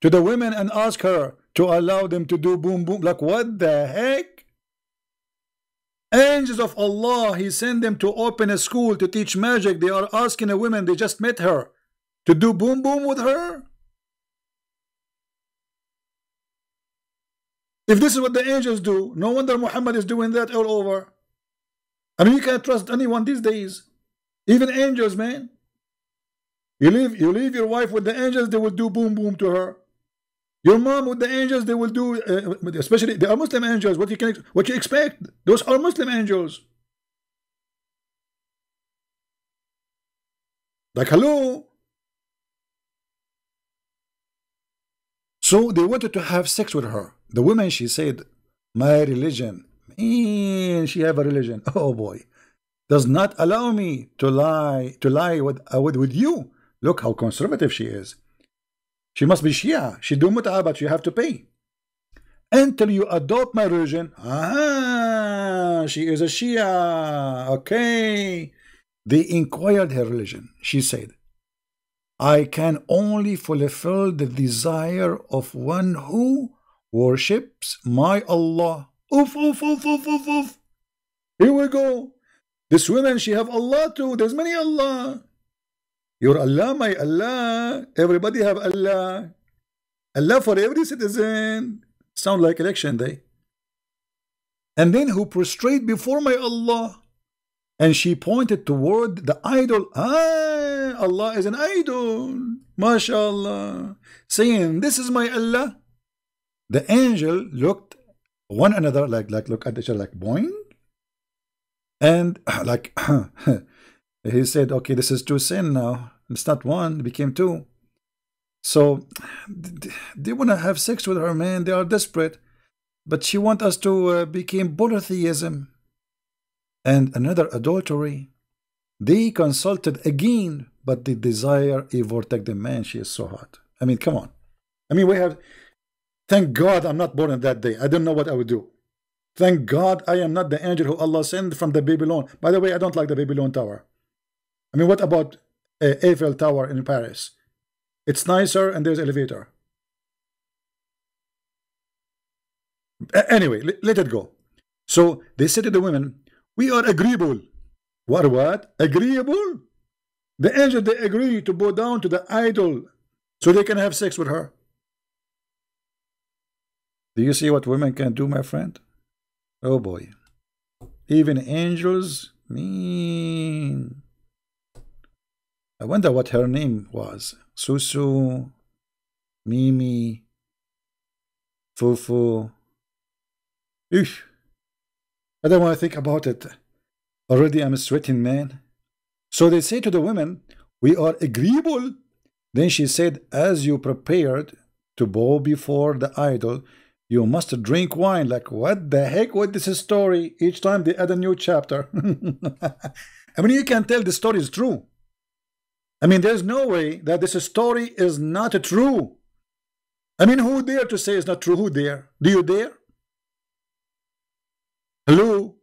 to the women and asked her to allow them to do boom boom. Like, what the heck? Angels of Allah, He sent them to open a school to teach magic. They are asking a woman, they just met her, to do boom boom with her? If this is what the angels do, no wonder Muhammad is doing that all over. I mean, you can't trust anyone these days. Even angels, man. You leave your wife with the angels, they will do boom boom to her. Your mom with the angels, they will do, especially they are Muslim angels. What you expect? Those are Muslim angels. Like, hello. So they wanted to have sex with her. The woman, she said, my religion, man, she have a religion. Oh boy, does not allow me to lie with you. Look how conservative she is. She must be Shia. She do mut'ah, but you have to pay. Until you adopt my religion, she is a Shia. Okay. They inquired her religion. She said, I can only fulfill the desire of one who worships my Allah. Oof, oof, oof, oof, oof, oof. Here we go. This woman, she have Allah too. There's many Allah. Your Allah, my Allah. Everybody have Allah. Allah for every citizen. Sound like election day. And then who prostrate before my Allah. And she pointed toward the idol. Allah is an idol. MashaAllah. Saying, this is my Allah. The angel looked one another like look at each other like boing. And like he said, okay, this is two sin now. It's not one, it became two. So they want to have sex with her, man. They are desperate. But she want us to become polytheism and another adultery. They consulted again, but the desire overtook the man. She is so hot. I mean, come on. I mean, we have, thank God I'm not born on that day. I don't know what I would do. Thank God I am not the angel who Allah sent from the Babylon. By the way, I don't like the Babylon Tower. I mean, what about Eiffel Tower in Paris? It's nicer and there's elevator. Anyway, let it go. So they said to the women, we are agreeable. What? Agreeable? The angel, they agree to bow down to the idol so they can have sex with her. Do you see what women can do, my friend? Oh boy. Even angels, mean. I wonder what her name was. Susu, Mimi, Fufu. Eesh. I don't want to think about it. Already I'm sweating, man. So they say to the women, we are agreeable. Then she said, as you prepared to bow before the idol, you must drink wine. Like, what the heck? What is this story? Each time they add a new chapter. I mean, you can tell the story is true. I mean, there's no way that this story is not true. I mean, who dare to say it's not true? Who dare? Do you dare? Hello?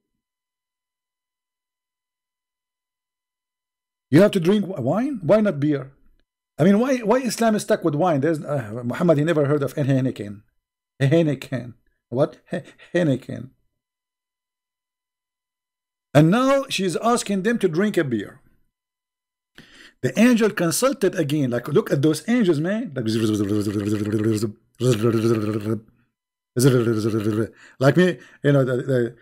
You have to drink wine? Why not beer? I mean, why Islam is stuck with wine? There's Muhammad, he never heard of Heineken. Heineken. What? Heineken. And now she's asking them to drink a beer. The angel consulted again. Like, look at those angels, man. Like me, you know,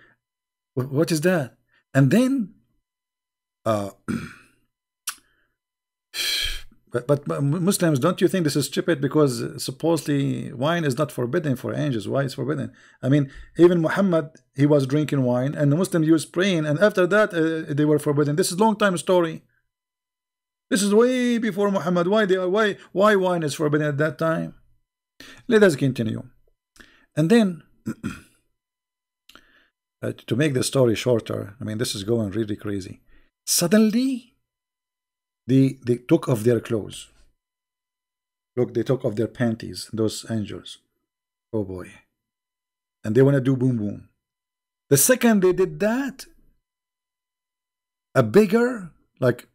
what is that? And then but Muslims, don't you think this is stupid? Because supposedly wine is not forbidden for angels. Why is forbidden? I mean, even Muhammad, he was drinking wine, and the Muslims used praying, and after that they were forbidden. This is a long time story. This is way before Muhammad. Why wine is forbidden at that time? Let us continue. And then to make the story shorter, I mean, this is going really crazy. Suddenly they took off their clothes. Look, they took off their panties, those angels. Oh boy. And they want to do boom boom. The second they did that, a beggar, like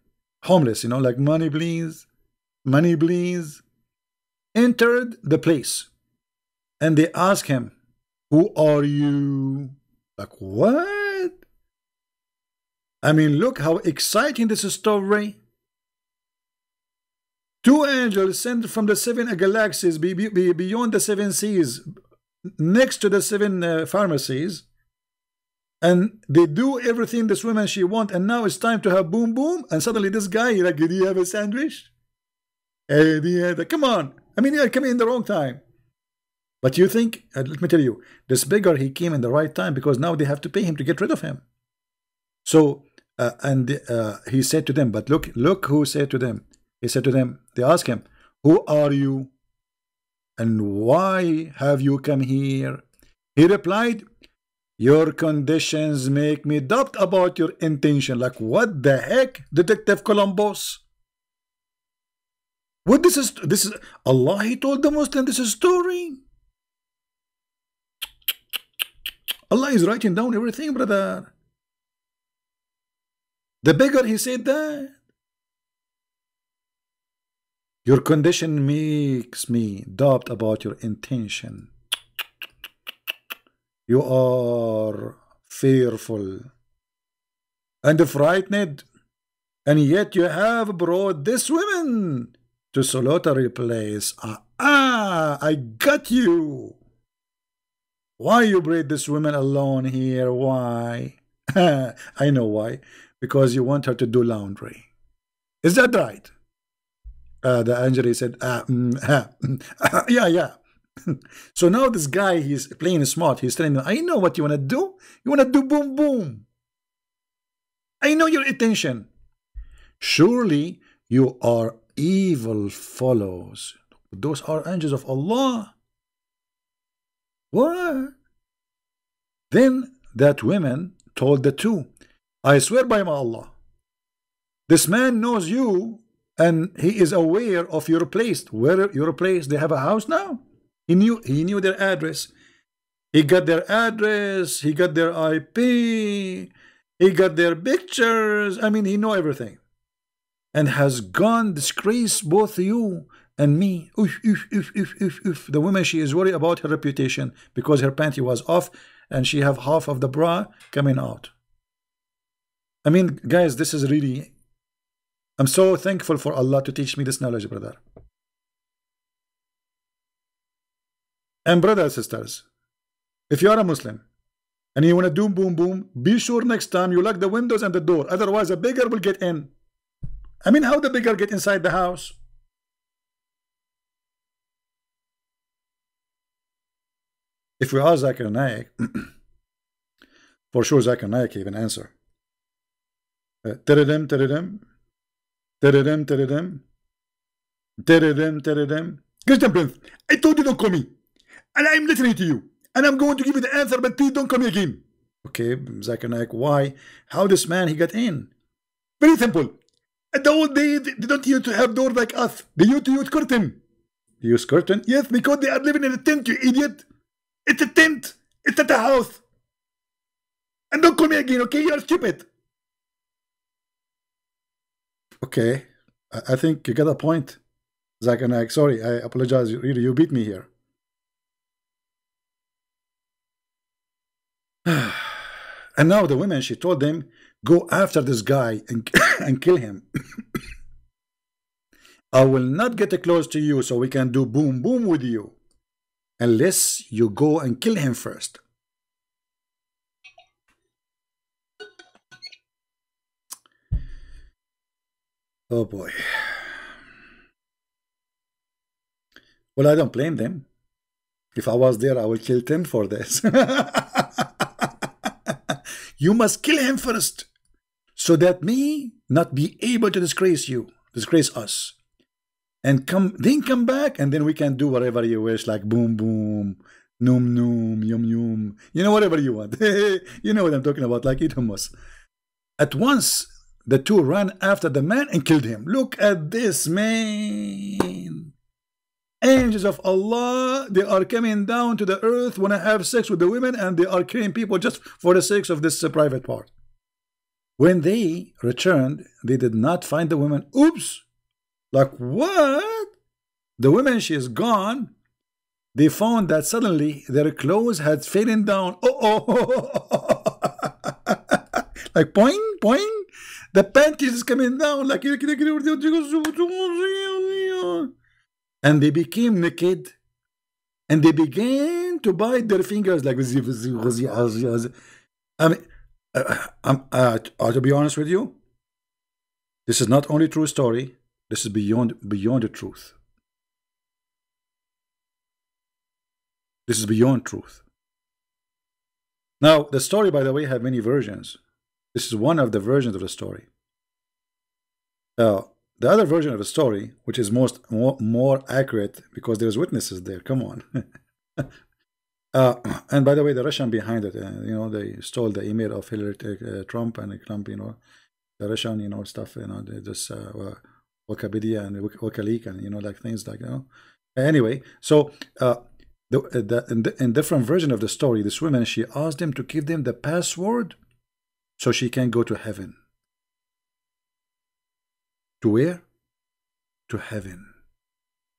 homeless, you know, like money please, entered the place and they ask him, who are you? Like, what? I mean, look how exciting this story. Two angels sent from the seven galaxies beyond the seven seas, next to the seven pharmacies, and they do everything this woman she want, and now it's time to have boom boom, and suddenly this guy, like, do you have a sandwich? Come on. I mean, you're coming in the wrong time. But you think, let me tell you, this beggar, he came in the right time, because now they have to pay him to get rid of him. So, he said to them, but look who said to them. He said to them, they asked him, who are you? And why have you come here? He replied, your conditions make me doubt about your intention. Like, what the heck, Detective Columbus? What this is Allah, he told the Muslim this is story. Allah is writing down everything, brother. The beggar, he said that. Your condition makes me doubt about your intention. You are fearful and frightened, and yet you have brought this woman to solitary place. I got you. Why you brought this woman alone here? Why? I know why. Because you want her to do laundry. Is that right? The angel said, yeah. So now this guy, he's playing smart. He's telling me, I know what you want to do. You want to do boom boom. I know your intention. Surely you are evil fellows. Those are angels of Allah. What? Then that woman told the two, I swear by my Allah, this man knows you, and he is aware of your place. Where your place? They have a house now. He knew their address. He got their address. He got their IP. He got their pictures. I mean, he know everything, and has gone disgrace both you and me. The woman, she is worried about her reputation because her panty was off, and she have half of the bra coming out. I mean, guys, this is really. I'm so thankful for Allah to teach me this knowledge, brother. And brothers and sisters, if you are a Muslim and you want to do boom boom, be sure next time you lock the windows and the door. Otherwise, a beggar will get in. I mean, how the beggar get inside the house? If we ask Zakir Naik, for sure Zakir Naik even answer. Teredem, teredem. Teredem, teredem. Teredem, teredem. Christian Prince, I told you don't call me. And I'm listening to you. And I'm going to give you the answer, but please don't call me again. Okay, Zakir Naik, why? How this man, he got in? Very simple. At the old day, they don't used to have doors like us. They used to use curtain. They use curtain? Yes, because they are living in a tent, you idiot. It's a tent. It's not a house. And don't call me again, okay? You're stupid. Okay, I think you got a point, Zakir Naik. Sorry, I apologize. Really, you beat me here. And now the woman, she told them, go after this guy and kill him. I will not get close to you so we can do boom boom with you unless you go and kill him first. Oh boy. Well, I don't blame them. If I was there, I would kill them for this. You must kill him first, so that me not be able to disgrace you, disgrace us, and then come back, and then we can do whatever you wish, like boom boom, noom noom, yum yum, you know, whatever you want. You know what I'm talking about, like eat hummus. At once, the two ran after the man and killed him. Look at this, man. Angels of Allah, they are coming down to the earth, want to have sex with the women, and they are killing people just for the sake of this private part. When they returned, they did not find the women. Oops! Like, what? The woman, she is gone. They found that suddenly their clothes had fallen down. Like poing, poing. The panties is coming down like, and they became naked, and they began to bite their fingers like. I mean, to be honest with you, this is not only true story. This is beyond the truth. This is beyond truth. Now, the story, by the way, have many versions. This is one of the versions of the story. The other version of the story, which is more accurate, because there's witnesses there. Come on. And by the way, the Russian behind it, you know, they stole the email of Hillary Trump and Trump, you know, the Russian, you know, stuff, you know, they just Wikipedia and Wikileaks and, you know, like things like, you know. Anyway, so in different version of the story, this woman, she asked them to give them the password so she can go to heaven. To where? To heaven.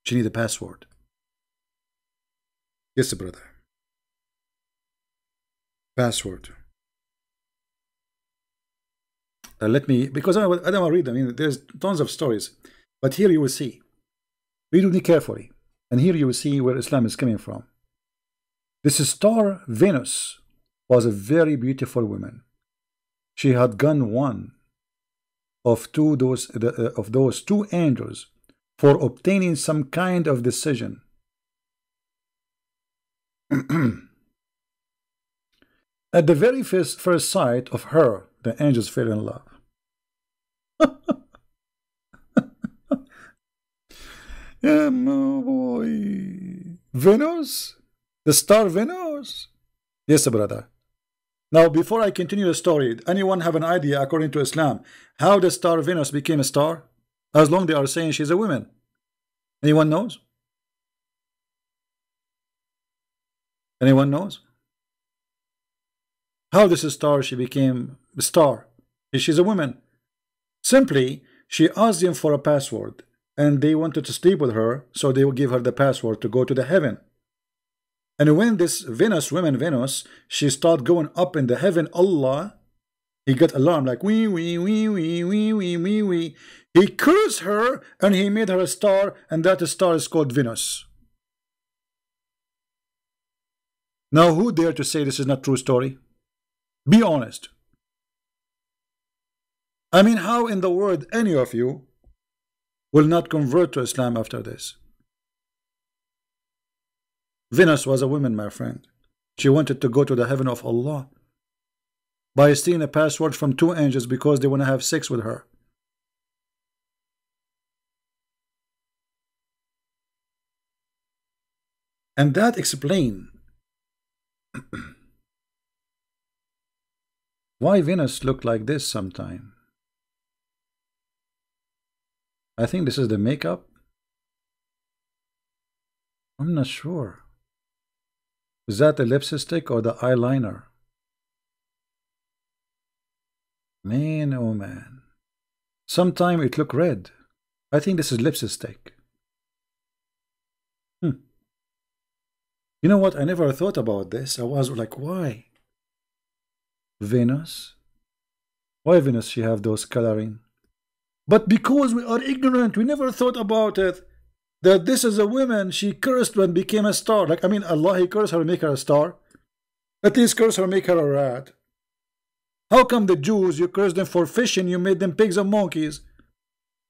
She need a password. Yes, brother. Password. Let me, because I don't want to read them. I mean, there's tons of stories, but here you will see. Read with me carefully, and here you will see where Islam is coming from. This star Venus was a very beautiful woman. She had gone one of those two angels for obtaining some kind of decision. At the very first sight of her, the angels fell in love. Yeah, my boy. Venus? The star Venus? Yes, brother. Now, before I continue the story, anyone have an idea, according to Islam, how the star Venus became a star? As long as they are saying she's a woman. Anyone knows? Anyone knows? How this star she became a star? She's a woman. Simply, she asked them for a password, and they wanted to sleep with her, so they will give her the password to go to the heaven. And when this woman Venus, she started going up in the heaven, Allah, he got alarmed like wee wee wee wee wee wee wee wee. He cursed her and he made her a star, and that star is called Venus. Now, who dare to say this is not true story? Be honest. I mean, how in the world any of you will not convert to Islam after this? Venus was a woman, my friend. She wanted to go to the heaven of Allah by stealing a password from two angels because they want to have sex with her. And that explains why Venus looked like this sometime. I think this is the makeup. I'm not sure. Is that the lipstick or the eyeliner? Man, oh man. Sometime it look red. I think this is lipstick. You know what? I never thought about this. I was like, why? Venus? Why Venus she have those coloring? But because we are ignorant, we never thought about it. That this is a woman, she cursed when became a star. Like, I mean, Allah, he cursed her, make her a star. At least curse her, make her a rat. How come the Jews, you cursed them for fishing, you made them pigs and monkeys?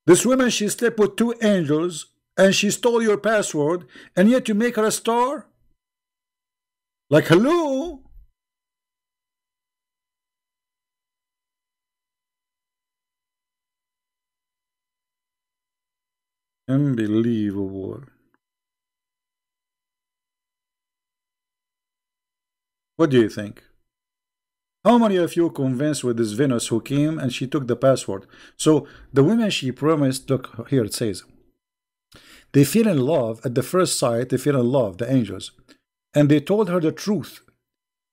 This woman, she slept with two angels, and she stole your password, and yet you make her a star? Like, hello? Unbelievable. What do you think? How many of you convinced with this Venus who came and she took the password? So the women she promised, look here it says, they fell in love at the first sight, they fell in love, the angels. And they told her the truth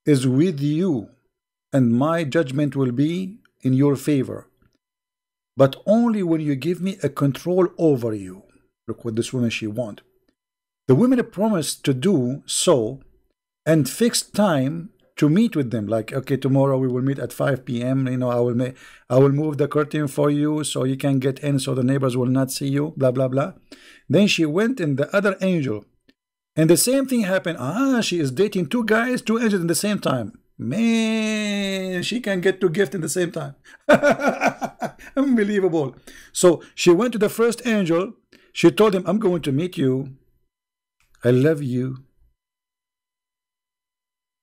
is with you, and my judgment will be in your favor. But only when you give me a control over you. Look what this woman she want. The women promised to do so and fixed time to meet with them. Like, okay, tomorrow we will meet at 5 p.m. You know, I will move the curtain for you so you can get in, so the neighbors will not see you. Blah blah blah. Then she went in the other angel, and the same thing happened. She is dating two guys, two angels in the same time. Man, she can get two gifts in the same time. Unbelievable. So she went to the first angel. She told him, I'm going to meet you. I love you.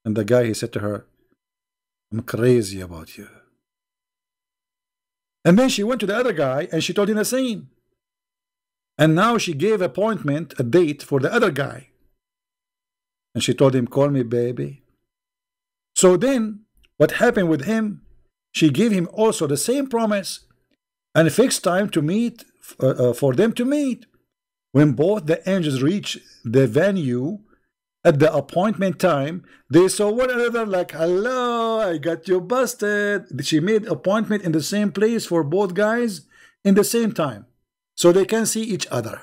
And the guy, he said to her, I'm crazy about you. And then she went to the other guy and she told him the same. And now she gave appointment, a date for the other guy. And she told him, call me baby. So then, what happened with him? She gave him also the same promise and a fixed time to meet, for them to meet. When both the angels reached the venue at the appointment time, they saw one another like, hello, I got you busted. She made appointment in the same place for both guys in the same time, so they can see each other.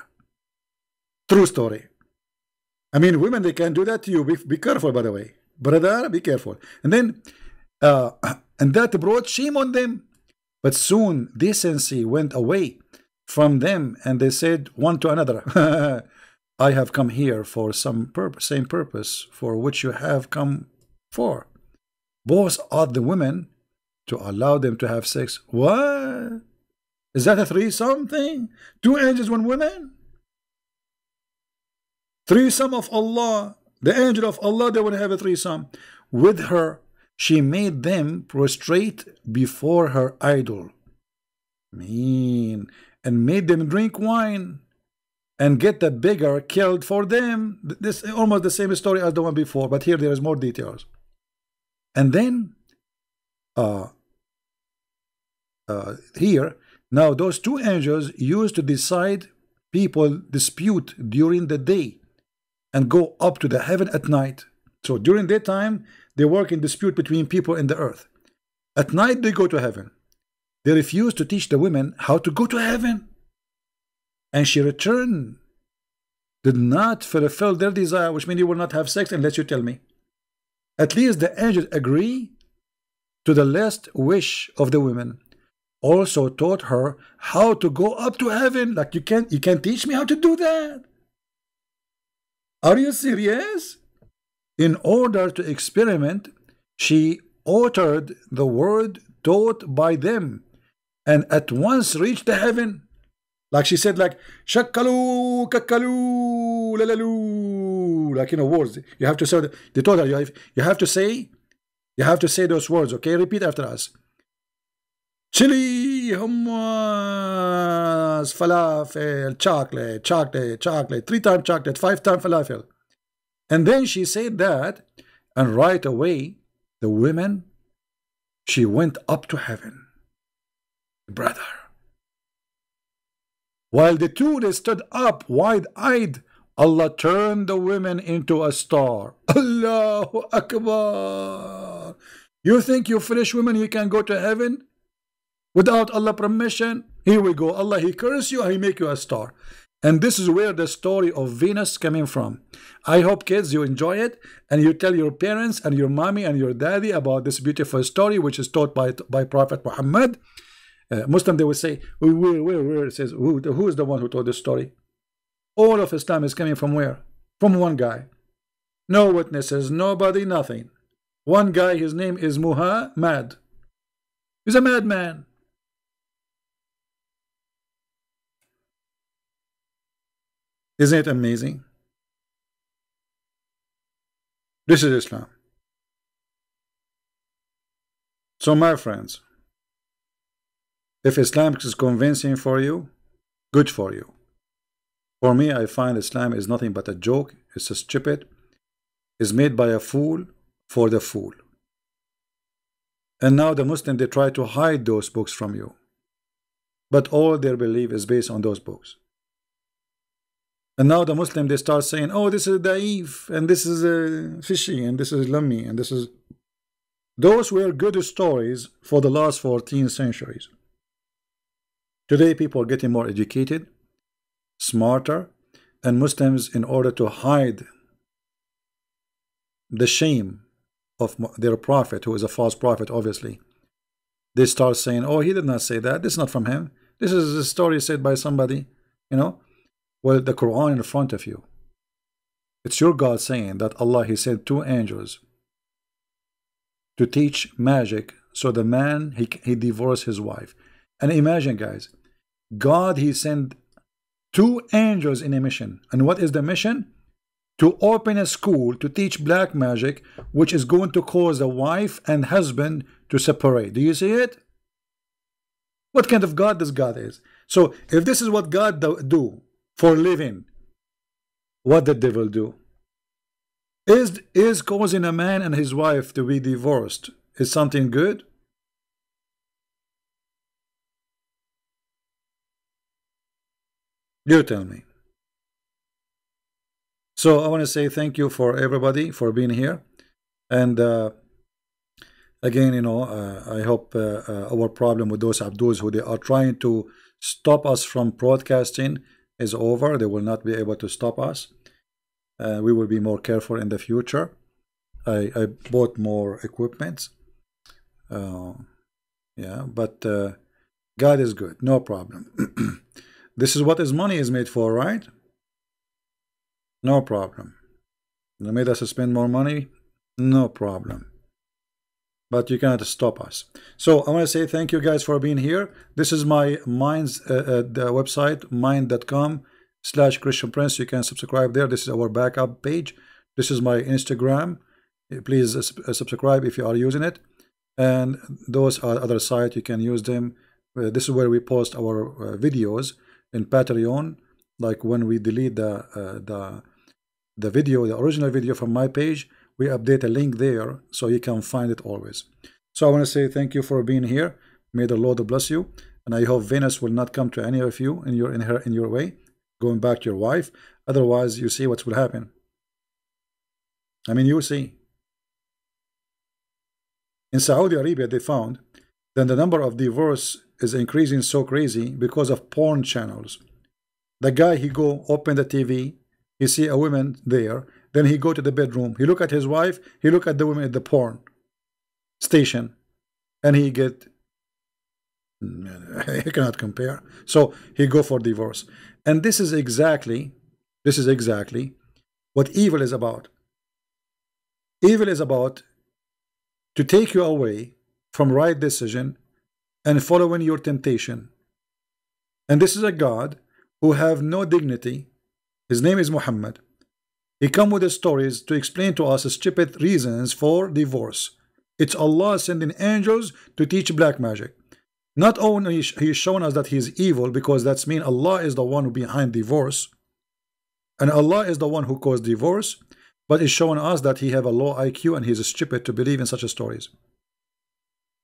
True story. I mean, women, they can do that to you. Be careful, by the way. Brother, be careful. And then, and that brought shame on them. But soon decency went away from them, and they said one to another, I have come here for some same purpose for which you have come for. Both ought the women to allow them to have sex. What? Is that a threesome thing? Two angels, one woman? Threesome of Allah. The angel of Allah, they would have a threesome. With her, she made them prostrate before her idol. Mean. And made them drink wine. And get the beggar killed for them. This is almost the same story as the one before, but here there is more details. And then, here, now those two angels used to decide people dispute during the day and go up to the heaven at night. So during daytime, they work in dispute between people in the earth. At night, they go to heaven. They refuse to teach the women how to go to heaven. And she returned, did not fulfill their desire, which means you will not have sex unless you tell me. At least the angels agree to the last wish of the women. Also taught her how to go up to heaven. Like you can't teach me how to do that. Are you serious? In order to experiment, she uttered the word taught by them and at once reached the heaven. Like she said, like shakalu, kakalu, lalalu, like words. You have to say. They told her you have to say those words. Okay, repeat after us. Chili, hummus, falafel, chocolate, chocolate, chocolate. 3 times chocolate, 5 times falafel. And then she said that, and right away, the women, she went up to heaven. Brother. While the two, they stood up wide-eyed, Allah turned the women into a star. Allahu Akbar. You think you foolish women, you can go to heaven without Allah permission? Here we go. Allah, He curse you and He make you a star. And this is where the story of Venus coming from. I hope, kids, you enjoy it and you tell your parents and your mommy and your daddy about this beautiful story which is taught by Prophet Muhammad. Muslim, they will say, where? It says, who is the one who told this story? All of Islam is coming from where? From one guy. No witnesses, nobody, nothing. One guy, his name is Muhammad. He's a madman. Isn't it amazing? This is Islam. So my friends, if Islam is convincing for you, good for you. For me, I find Islam is nothing but a joke. It's a stupid. It's made by a fool for the fool. And now the Muslims, they try to hide those books from you. But all their belief is based on those books. And now the Muslim, they start saying, oh, this is da'if, and this is fishy, and this is lummi, and this is... Those were good stories for the last 14 centuries. Today, people are getting more educated. smarter, and Muslims, in order to hide the shame of their prophet, who is a false prophet, obviously, they start saying, oh, he did not say that, this is not from him, this is a story said by somebody, you know. Well, the Quran in front of you, it's your God saying that Allah, he sent 2 angels to teach magic, so the man, he divorced his wife. And imagine, guys, God, he sent 2 angels in a mission. And what is the mission? To open a school to teach black magic, which is going to cause the wife and husband to separate. Do you see it? What kind of God this God is? So if this is what God do for living, what the devil do? Is causing a man and his wife to be divorced is something good? You tell me. So I want to say thank you for everybody for being here, and again, you know, I hope our problem with those Abdus who they are trying to stop us from broadcasting is over. They will not be able to stop us. We will be more careful in the future. I bought more equipment. Yeah, but God is good, no problem. This is what his money is made for, right? No problem. They made us spend more money, no problem. But you cannot stop us. So I want to say thank you guys for being here. This is my Minds the website, mind.com/Christian Prince. You can subscribe there. This is our backup page. This is my Instagram. Please subscribe if you are using it. And those are other sites, you can use them. This is where we post our videos in Patreon. Like when we delete the video, the original video from my page, we update a link there so you can find it always. So I want to say thank you for being here. May the Lord bless you, and I hope Venus will not come to any of you in your way, going back to your wife. Otherwise, you see what will happen. I mean, you see. In Saudi Arabia, they found that the number of divorce is increasing so crazy because of porn channels. The guy, he go open the TV, he see a woman there, then he go to the bedroom, he look at his wife, he look at the woman at the porn station, and he get, he cannot compare. So he go for divorce. And this is exactly what evil is about. Evil is about to take you away from right decision and following your temptation. And this is a God who have no dignity. His name is Muhammad. He come with the stories to explain to us stupid reasons for divorce. It's Allah sending angels to teach black magic. Not only he's shown us that he is evil, because that's mean Allah is the one who behind divorce, and Allah is the one who caused divorce, but it's showing us that he have a low IQ and he's stupid to believe in such stories.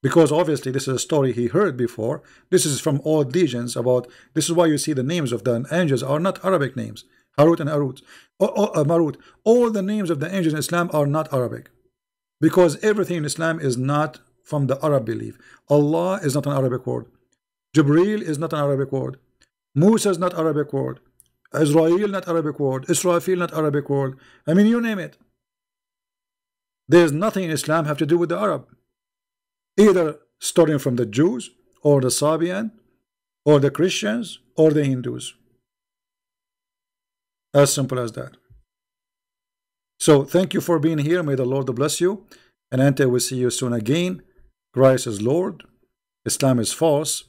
Because obviously this is a story he heard before. This is from old legends about. This is why you see the names of the angels are not Arabic names. Harut and Arut, Marut. All the names of the angels in Islam are not Arabic, because everything in Islam is not from the Arab belief. Allah is not an Arabic word. Jibreel is not an Arabic word. Musa is not Arabic word. Israel not Arabic word. Israfil not Arabic word. I mean, you name it. There's nothing in Islam have to do with the Arab. Either starting from the Jews or the Sabian or the Christians or the Hindus. As simple as that. So thank you for being here. May the Lord bless you. And until we see you soon again, Christ is Lord, Islam is false,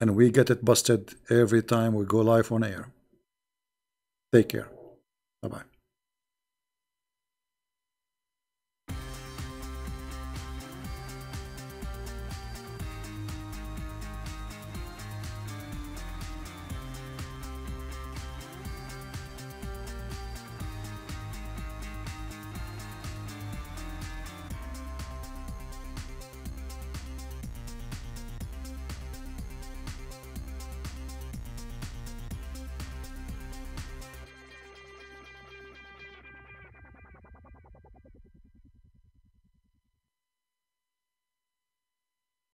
and we get it busted every time we go live on air. Take care. Bye-bye.